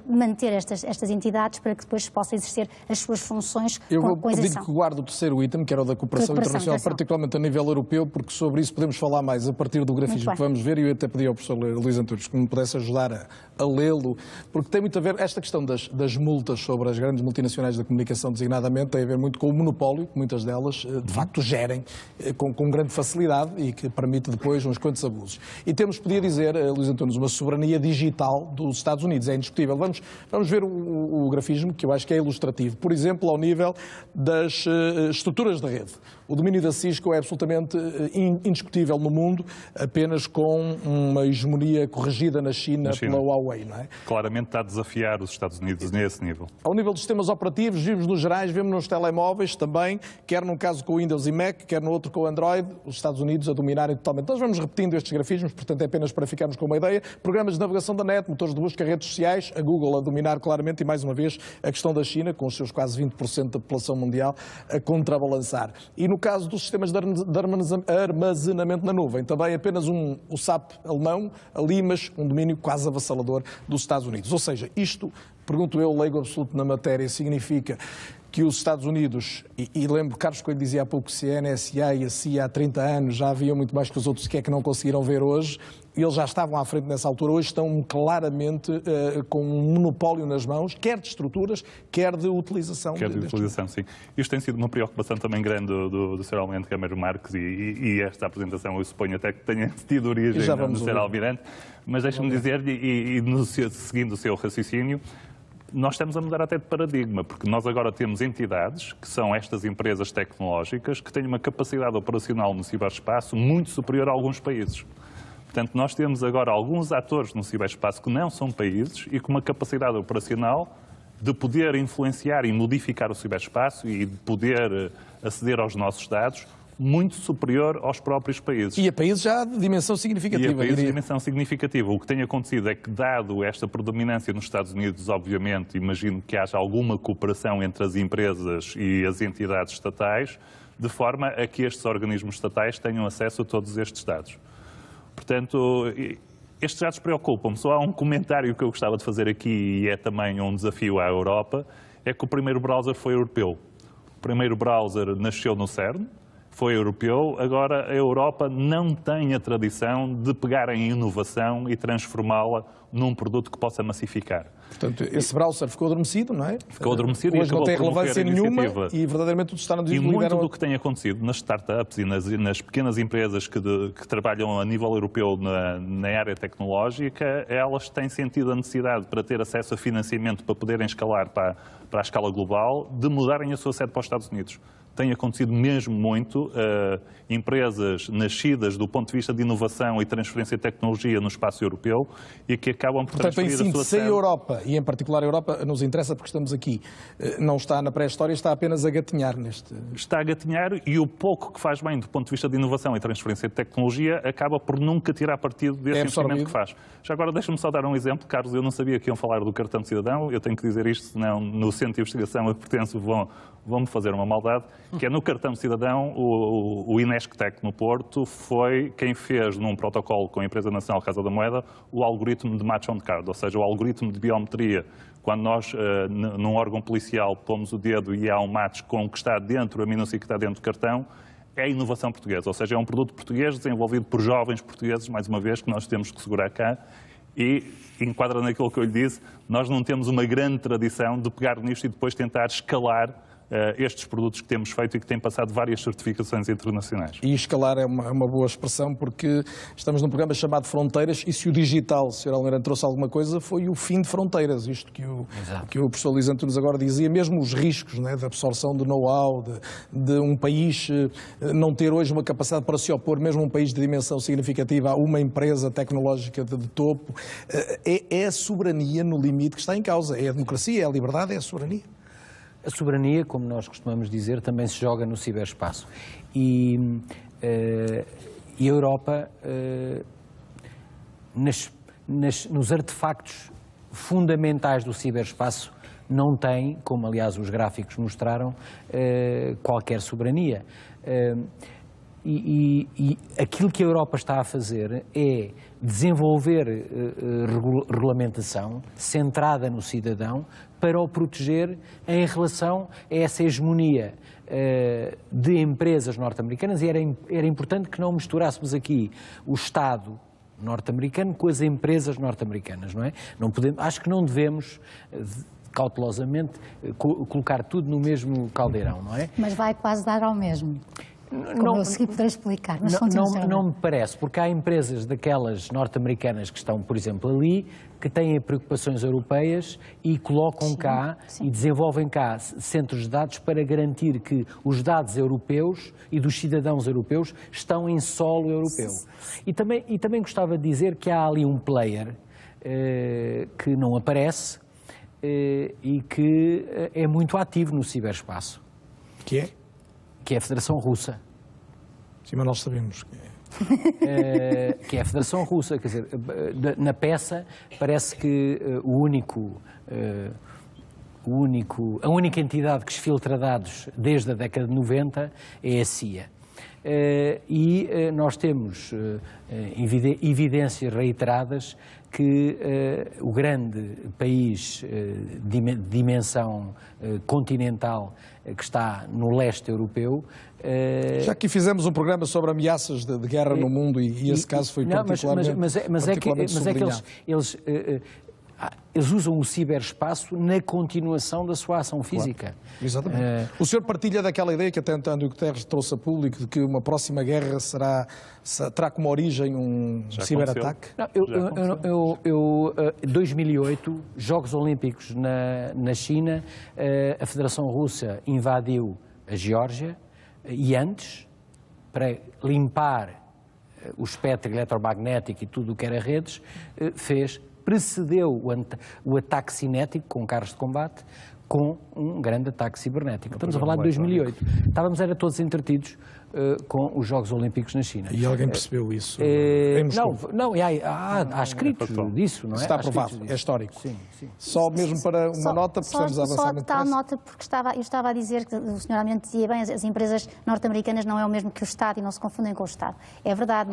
manter estas entidades para que depois possam exercer as suas funções com isenção. Eu vou pedir que guarde o terceiro item, que era o da cooperação internacional, particularmente a nível europeu, porque sobre isso podemos falar mais a partir do grafismo que vamos ver, e eu até pedi ao professor Luís Antunes que me pudesse ajudar a lê-lo, porque tem muito a ver, esta questão das multas sobre as grandes multinacionais da comunicação, designadamente, tem a ver muito com o monopólio, que muitas delas, de facto, gerem com grande facilidade e que permite depois uns quantos abusos. E temos, podia dizer, Luís Antunes, uma soberania digital dos Estados Unidos, é indiscutível. Vamos ver o grafismo, que eu acho que é ilustrativo. Por exemplo, ao nível das estruturas de rede. O domínio da Cisco é absolutamente indiscutível no mundo, apenas com uma hegemonia corrigida na China pela Huawei, não é? Claramente está a desafiar os Estados Unidos nesse nível. Ao nível dos sistemas operativos, vimos nos gerais, vemos nos telemóveis também, quer num caso com o Windows e Mac, quer no outro com o Android, os Estados Unidos a dominarem totalmente. Nós vamos repetindo estes grafismos, portanto é apenas para ficarmos com uma ideia. Programas de navegação da net, motores de busca, redes sociais, a Google a dominar claramente e, mais uma vez, a questão da China, com os seus quase 20% da população mundial, a contrabalançar. E no caso dos sistemas de armazenamento na nuvem, também apenas o SAP alemão, ali, mas um domínio quase avassalador dos Estados Unidos. Ou seja, isto, pergunto eu, leigo absoluto na matéria, significa que os Estados Unidos, e lembro, Carlos Coelho dizia há pouco que se a NSA e a CIA há 30 anos já haviam muito mais que os outros, que é que não conseguiram ver hoje, eles já estavam à frente nessa altura, hoje estão claramente com um monopólio nas mãos, quer de estruturas, quer de utilização. Quer de utilização, sim. Isto tem sido uma preocupação também grande do Sr. Almirante Cameiro Marques e esta apresentação eu suponho até que tenha tido origem do Sr. Almirante, mas deixe-me dizer, seguindo o seu raciocínio, nós estamos a mudar até de paradigma, porque nós agora temos entidades, que são estas empresas tecnológicas, que têm uma capacidade operacional no ciberespaço muito superior a alguns países. Portanto, nós temos agora alguns atores no ciberespaço que não são países e com uma capacidade operacional de poder influenciar e modificar o ciberespaço e de poder aceder aos nossos dados muito superior aos próprios países. E a países já de dimensão significativa. E a países de dimensão significativa. O que tem acontecido é que, dado esta predominância nos Estados Unidos, obviamente, imagino que haja alguma cooperação entre as empresas e as entidades estatais, de forma a que estes organismos estatais tenham acesso a todos estes dados. Portanto, estes dados preocupam-me. Só há um comentário que eu gostava de fazer aqui, e é também um desafio à Europa, é que o primeiro browser foi europeu. O primeiro browser nasceu no CERN, foi europeu, agora a Europa não tem a tradição de pegar em inovação e transformá-la num produto que possa massificar. Portanto, esse browser ficou adormecido, não é? Ficou adormecido e hoje não tem relevância nenhuma e verdadeiramente os Estados Unidos lideram. E muito do que tem acontecido nas startups e nas pequenas empresas que trabalham a nível europeu na área tecnológica, elas têm sentido a necessidade, para ter acesso a financiamento para poderem escalar para a escala global, de mudarem a sua sede para os Estados Unidos. Tem acontecido mesmo muito, empresas nascidas do ponto de vista de inovação e transferência de tecnologia no espaço europeu e que acabam por transferir a sua sede. Portanto, em síntese, a Europa, e em particular a Europa, nos interessa porque estamos aqui, não está na pré-história, está apenas a gatinhar neste... Está a gatinhar e o pouco que faz bem do ponto de vista de inovação e transferência de tecnologia acaba por nunca tirar partido desse investimento que faz. Já agora deixa-me só dar um exemplo, Carlos, eu não sabia que iam falar do cartão de cidadão, eu tenho que dizer isto, senão no centro de investigação a que pertenço vão-me fazer uma maldade, que é no cartão de cidadão, o Inesctec no Porto foi quem fez num protocolo com a Empresa Nacional Casa da Moeda o algoritmo de match on card, ou seja, o algoritmo de biometria. Quando nós, num órgão policial, pomos o dedo e há um match com o que está dentro, a minúcia que está dentro do cartão, é a inovação portuguesa, ou seja, é um produto português desenvolvido por jovens portugueses, mais uma vez, que nós temos que segurar cá. E enquadra naquilo que eu lhe disse, nós não temos uma grande tradição de pegar nisto e depois tentar escalar estes produtos que temos feito e que têm passado várias certificações internacionais. E escalar é uma boa expressão, porque estamos num programa chamado Fronteiras, e se o digital, Sr. Almirante, trouxe alguma coisa, foi o fim de fronteiras, isto que o professor Luís Antunes agora dizia, mesmo os riscos, né, da absorção de know-how, de um país não ter hoje uma capacidade para se opor, mesmo um país de dimensão significativa, a uma empresa tecnológica de topo, é a soberania no limite que está em causa, é a democracia, é a liberdade, é a soberania. A soberania, como nós costumamos dizer, também se joga no ciberespaço. E a Europa, nos artefactos fundamentais do ciberespaço, não tem, como aliás os gráficos mostraram, qualquer soberania. E aquilo que a Europa está a fazer é desenvolver regulamentação centrada no cidadão para o proteger em relação a essa hegemonia de empresas norte-americanas, e era importante que não misturássemos aqui o Estado norte-americano com as empresas norte-americanas, não é? Não podemos, acho que não devemos cautelosamente colocar tudo no mesmo caldeirão, não é? Mas vai quase dar ao mesmo. Como eu segui poder explicar. Mas não me parece, porque há empresas daquelas norte-americanas que estão, por exemplo, ali, que têm preocupações europeias e colocam cá e desenvolvem cá centros de dados para garantir que os dados europeus e dos cidadãos europeus estão em solo europeu. E também gostava de dizer que há ali um player que não aparece e que é muito ativo no ciberespaço. Que é? Que é a Federação Russa. Sim, mas nós sabemos que que é a Federação Russa. Quer dizer, na peça parece que a única entidade que exfiltra dados desde a década de 90 é a CIA. E nós temos evidências reiteradas que o grande país de dimensão continental que está no leste europeu... Já que fizemos um programa sobre ameaças de guerra no mundo e esse caso foi particularmente mas é que eles usam o ciberespaço na continuação da sua ação física. Claro. Exatamente. O senhor partilha daquela ideia que até António Guterres trouxe a público de que uma próxima guerra terá como origem um ciberataque? 2008, Jogos Olímpicos na China, a Federação Russa invadiu a Geórgia e antes, para limpar o espectro eletromagnético e tudo o que era redes, precedeu o ataque cinético com carros de combate com um grande ataque cibernético. Estamos a falar de 2008. Era todos entretidos com os Jogos Olímpicos na China. E alguém percebeu isso? Há escritos disso, não é? Está aprovado, é histórico. Sim. Só mesmo para uma nota, precisamos avançar muito. Só tal nota, porque eu estava a dizer que o Sr. Almirante dizia bem, as empresas norte-americanas não é o mesmo que o Estado e não se confundem com o Estado. É verdade,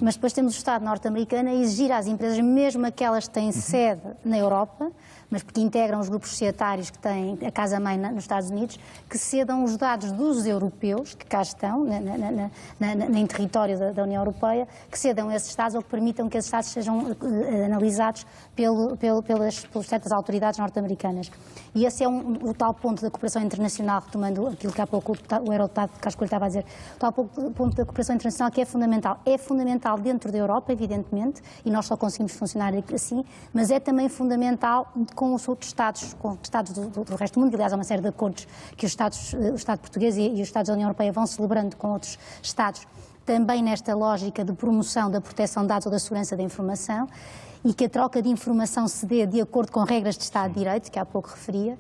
mas depois temos o Estado norte-americano a exigir às empresas, mesmo aquelas que têm sede na Europa, mas porque integram os grupos societários que têm a casa-mãe nos Estados Unidos, que cedam os dados dos europeus, que cá estão, em território da União Europeia, que cedam esses Estados ou que permitam que esses Estados sejam analisados pelas certas autoridades norte-americanas. E esse é o tal ponto da cooperação internacional, retomando aquilo que há pouco o eurodeputado Casco estava a dizer, o tal ponto da cooperação internacional que é fundamental. É fundamental dentro da Europa, evidentemente, e nós só conseguimos funcionar assim, mas é também fundamental com os outros Estados, com Estados do resto do mundo. Aliás, há uma série de acordos que o Estado português e os Estados da União Europeia vão celebrando com outros Estados, também nesta lógica de promoção da proteção de dados ou da segurança da informação, e que a troca de informação se dê de acordo com regras de Estado de Direito, que há pouco referia,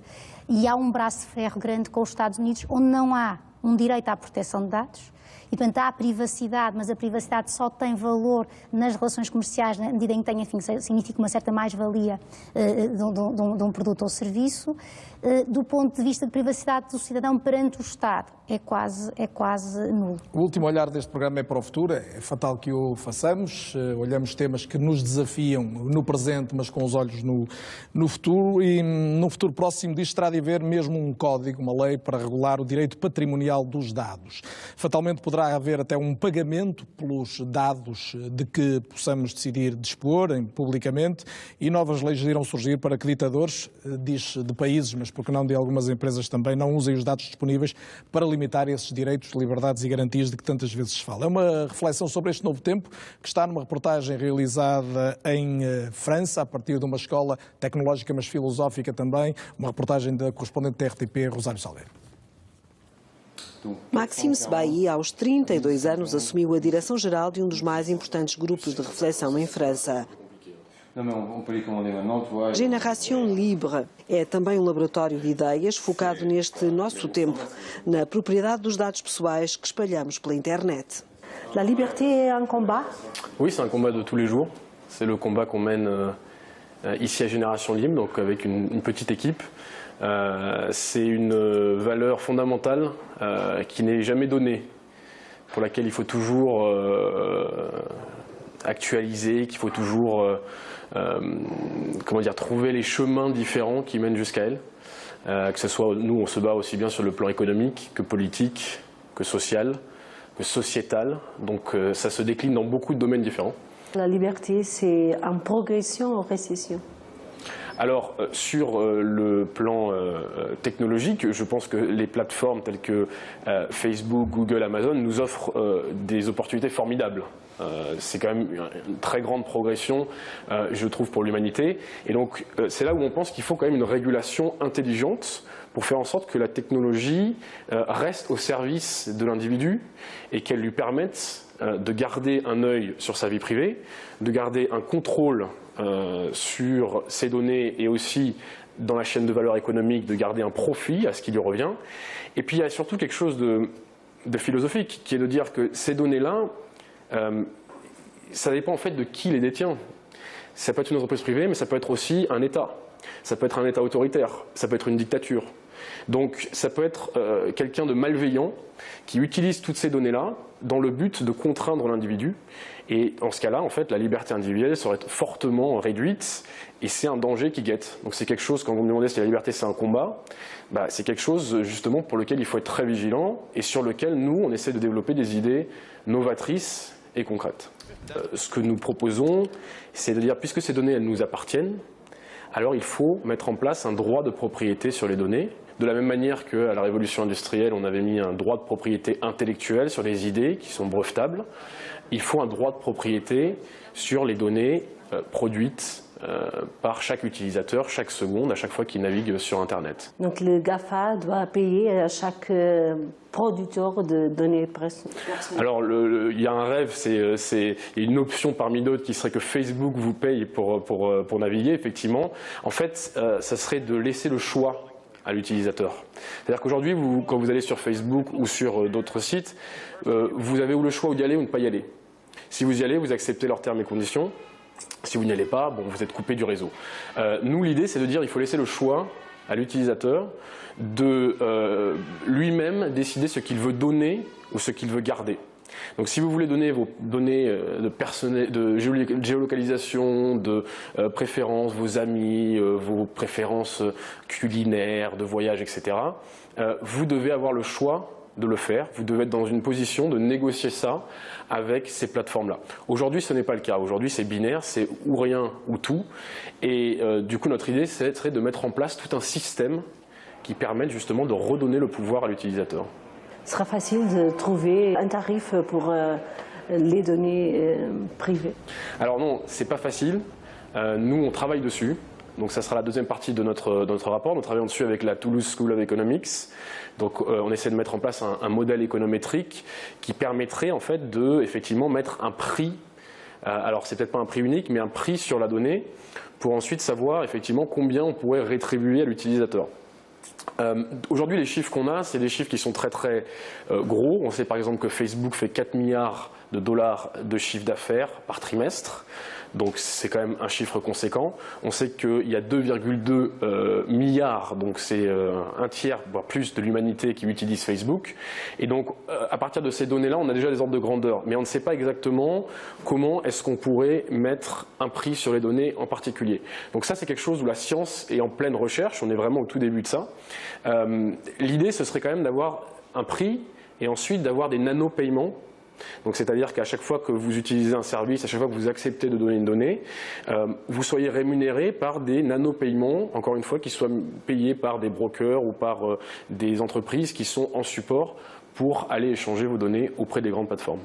e há um braço de ferro grande com os Estados Unidos, onde não há um direito à proteção de dados, e, portanto, há a privacidade, mas a privacidade só tem valor nas relações comerciais, na medida em que tem, enfim, significa uma certa mais-valia de um produto ou serviço. Do ponto de vista de privacidade do cidadão perante o Estado, é quase nulo. O último olhar deste programa é para o futuro, é fatal que o façamos, olhamos temas que nos desafiam no presente, mas com os olhos no futuro, e no futuro próximo disto terá de haver mesmo um código, uma lei para regular o direito patrimonial dos dados. Fatalmente poderá haver até um pagamento pelos dados de que possamos decidir dispor publicamente, e novas leis irão surgir para que ditadores, diz de países, mas porque não de algumas empresas também, não usem os dados disponíveis para limitar esses direitos, liberdades e garantias de que tantas vezes se fala. É uma reflexão sobre este novo tempo que está numa reportagem realizada em França, a partir de uma escola tecnológica, mas filosófica também, uma reportagem da correspondente da RTP, Rosário Salgueiro. Maxime Sebailly, aos 32 anos, assumiu a direção-geral de um dos mais importantes grupos de reflexão em França. Génération Libre é também um laboratório de ideias focado neste nosso tempo, na propriedade dos dados pessoais que espalhamos pela internet. La liberté est un combat? Oui, c'est un combat de tous les jours. C'est le combat qu'on mène ici à Génération Libre, donc avec une petite équipe. C'est une valeur fondamentale qui n'est jamais donnée. pour laquelle il faut toujours actualiser, qu'il faut toujours trouver les chemins différents qui mènent jusqu'à elle. Que ce soit, nous, on se bat aussi bien sur le plan économique que politique, que social, que sociétal. Donc ça se décline dans beaucoup de domaines différents. La liberté, c'est en progression ou en récession? Alors, sur le plan technologique, je pense que les plateformes telles que Facebook, Google, Amazon nous offrent des opportunités formidables. C'est quand même une très grande progression, je trouve, pour l'humanité. Et donc, c'est là où on pense qu'il faut quand même une régulation intelligente pour faire en sorte que la technologie reste au service de l'individu et qu'elle lui permette de garder un œil sur sa vie privée, de garder un contrôle sur ses données et aussi dans la chaîne de valeur économique, de garder un profit à ce qui lui revient. Et puis, il y a surtout quelque chose de philosophique qui est de dire que ces données-là, ça dépend en fait de qui les détient. Ça peut être une entreprise privée, mais ça peut être aussi un État. Ça peut être un État autoritaire, ça peut être une dictature. Donc ça peut être quelqu'un de malveillant qui utilise toutes ces données-là dans le but de contraindre l'individu. Et en ce cas-là, en fait, la liberté individuelle serait fortement réduite et c'est un danger qui guette. Donc c'est quelque chose, quand vous me demandez si la liberté c'est un combat, c'est quelque chose justement pour lequel il faut être très vigilant et sur lequel nous, on essaie de développer des idées novatrices et concrètes. Ce que nous proposons, c'est de dire, puisque ces données elles nous appartiennent, alors il faut mettre en place un droit de propriété sur les données. De la même manière qu'à la révolution industrielle, on avait mis un droit de propriété intellectuelle sur les idées qui sont brevetables, il faut un droit de propriété sur les données produites par chaque utilisateur, chaque seconde, à chaque fois qu'il navigue sur Internet. Donc le GAFA doit payer à chaque producteur de données personnelles? Alors il y a un rêve, il y a une option parmi d'autres qui serait que Facebook vous paye pour naviguer, effectivement. En fait, ça serait de laisser le choix à l'utilisateur. C'est-à-dire qu'aujourd'hui, quand vous allez sur Facebook ou sur d'autres sites, vous avez ou le choix d'y aller ou de ne pas y aller. Si vous y allez, vous acceptez leurs termes et conditions. Si vous n'y allez pas, vous êtes coupé du réseau. Nous, l'idée, c'est de dire qu'il faut laisser le choix à l'utilisateur de lui-même décider ce qu'il veut donner ou ce qu'il veut garder. Donc si vous voulez donner vos données de géolocalisation, de préférences, vos amis, vos préférences culinaires, de voyage, etc., vous devez avoir le choix de le faire. Vous devez être dans une position de négocier ça avec ces plateformes-là. Aujourd'hui, ce n'est pas le cas. Aujourd'hui, c'est binaire, c'est ou rien ou tout. Et du coup, notre idée, serait de mettre en place tout un système qui permette justement de redonner le pouvoir à l'utilisateur. Ce sera facile de trouver un tarif pour les données privées? Alors non, c'est pas facile. Nous, on travaille dessus. Donc ça sera la deuxième partie de notre rapport. Nous travaillons dessus avec la Toulouse School of Economics. Donc on essaie de mettre en place un modèle économétrique qui permettrait en fait de effectivement mettre un prix. Alors c'est peut-être pas un prix unique, mais un prix sur la donnée pour ensuite savoir effectivement combien on pourrait rétribuer à l'utilisateur. Aujourd'hui, les chiffres qu'on a, c'est des chiffres qui sont très très gros. On sait par exemple que Facebook fait 4 milliards de dollars de chiffre d'affaires par trimestre. Donc c'est quand même un chiffre conséquent. On sait qu'il y a 2,2 milliards, donc c'est un tiers, voire plus de l'humanité qui utilise Facebook. Et donc à partir de ces données-là, on a déjà des ordres de grandeur. Mais on ne sait pas exactement comment est-ce qu'on pourrait mettre un prix sur les données en particulier. Donc ça, c'est quelque chose où la science est en pleine recherche. On est vraiment au tout début de ça. L'idée, ce serait quand même d'avoir un prix et ensuite d'avoir des nano-paiements. Donc c'est-à-dire qu'à chaque fois que vous utilisez un service, à chaque fois que vous acceptez de donner une donnée, vous soyez rémunéré par des nano-paiements, encore une fois, qui soient payés par des brokers ou par des entreprises qui sont en support pour aller échanger vos données auprès des grandes plateformes.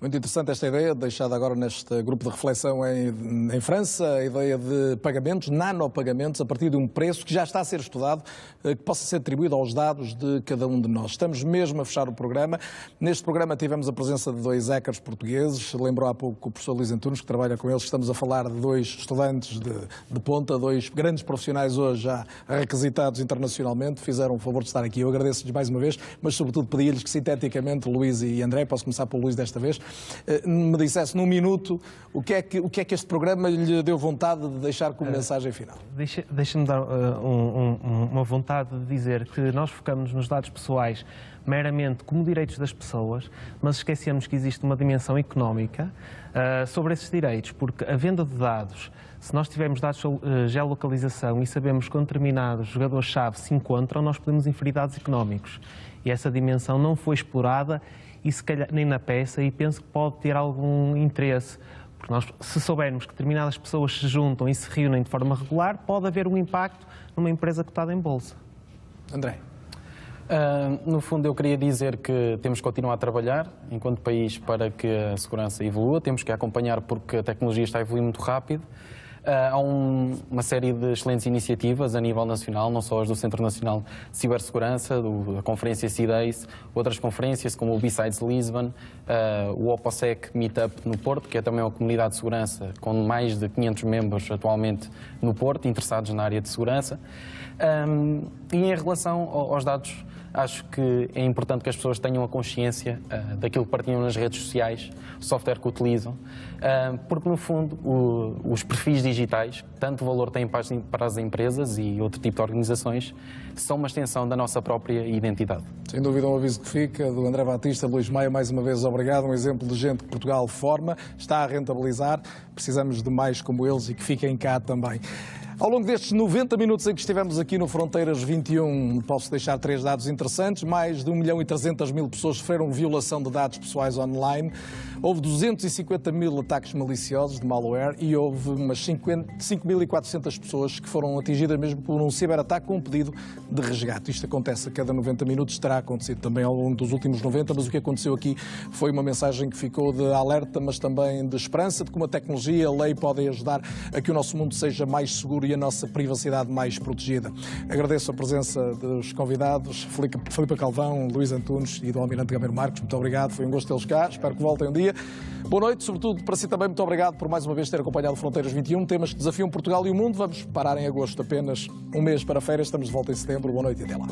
Muito interessante esta ideia, deixada agora neste grupo de reflexão em França, a ideia de pagamentos, nanopagamentos, a partir de um preço que já está a ser estudado, que possa ser atribuído aos dados de cada um de nós. Estamos mesmo a fechar o programa. Neste programa tivemos a presença de 2 hackers portugueses, lembrou há pouco o professor Luís Antunes, que trabalha com eles. Estamos a falar de 2 estudantes de ponta, 2 grandes profissionais hoje já requisitados internacionalmente, fizeram o favor de estar aqui. Eu agradeço-lhes mais uma vez, mas sobretudo pedi-lhes que sinteticamente, Luís e André, posso começar pelo Luís desta vez, me dissesse num minuto o que é que este programa lhe deu vontade de deixar como mensagem final. Deixa-me dar uma vontade de dizer que nós focamos nos dados pessoais meramente como direitos das pessoas, mas esquecemos que existe uma dimensão económica sobre esses direitos, porque a venda de dados, se nós tivermos dados de geolocalização e sabemos que um determinado jogador-chave se encontram, nós podemos inferir dados económicos. E essa dimensão não foi explorada e se calhar nem na peça, e penso que pode ter algum interesse, porque nós, se soubermos que determinadas pessoas se juntam e se reúnem de forma regular, pode haver um impacto numa empresa cotada em bolsa. André. No fundo, eu queria dizer que temos que continuar a trabalhar enquanto país para que a segurança evolua, temos que acompanhar porque a tecnologia está a evoluir muito rápido. Há uma série de excelentes iniciativas a nível nacional, não só as do Centro Nacional de Cibersegurança, a Conferência CIDACE, outras conferências como o B-Sides Lisbon, o OPOSEC Meetup no Porto, que é também uma comunidade de segurança com mais de 500 membros atualmente no Porto, interessados na área de segurança. E em relação aos dados, acho que é importante que as pessoas tenham a consciência daquilo que partilham nas redes sociais, o software que utilizam, porque no fundo os perfis digitais, tanto valor têm para as empresas e outro tipo de organizações, são uma extensão da nossa própria identidade. Sem dúvida um aviso que fica do André Batista. Luís Maia, mais uma vez obrigado, um exemplo de gente que Portugal forma, está a rentabilizar, precisamos de mais como eles e que fiquem cá também. Ao longo destes 90 minutos em que estivemos aqui no Fronteiras 21, posso deixar 3 dados interessantes. Mais de 1.300.000 pessoas sofreram violação de dados pessoais online. Houve 250.000 ataques maliciosos de malware e houve umas 5.400 pessoas que foram atingidas mesmo por um ciberataque com um pedido de resgate. Isto acontece a cada 90 minutos, terá acontecido também ao longo dos últimos 90, mas o que aconteceu aqui foi uma mensagem que ficou de alerta, mas também de esperança, de como a tecnologia e a lei podem ajudar a que o nosso mundo seja mais seguro e a nossa privacidade mais protegida. Agradeço a presença dos convidados, Filipe Calvão, Luís Antunes e do Almirante Gameiro Marques. Muito obrigado, foi um gosto tê-los cá, espero que voltem um dia. Boa noite, sobretudo para si também, muito obrigado por mais uma vez ter acompanhado Fronteiras 21, temas que desafiam Portugal e o mundo. Vamos parar em agosto, apenas um mês para férias, estamos de volta em setembro. Boa noite e até lá.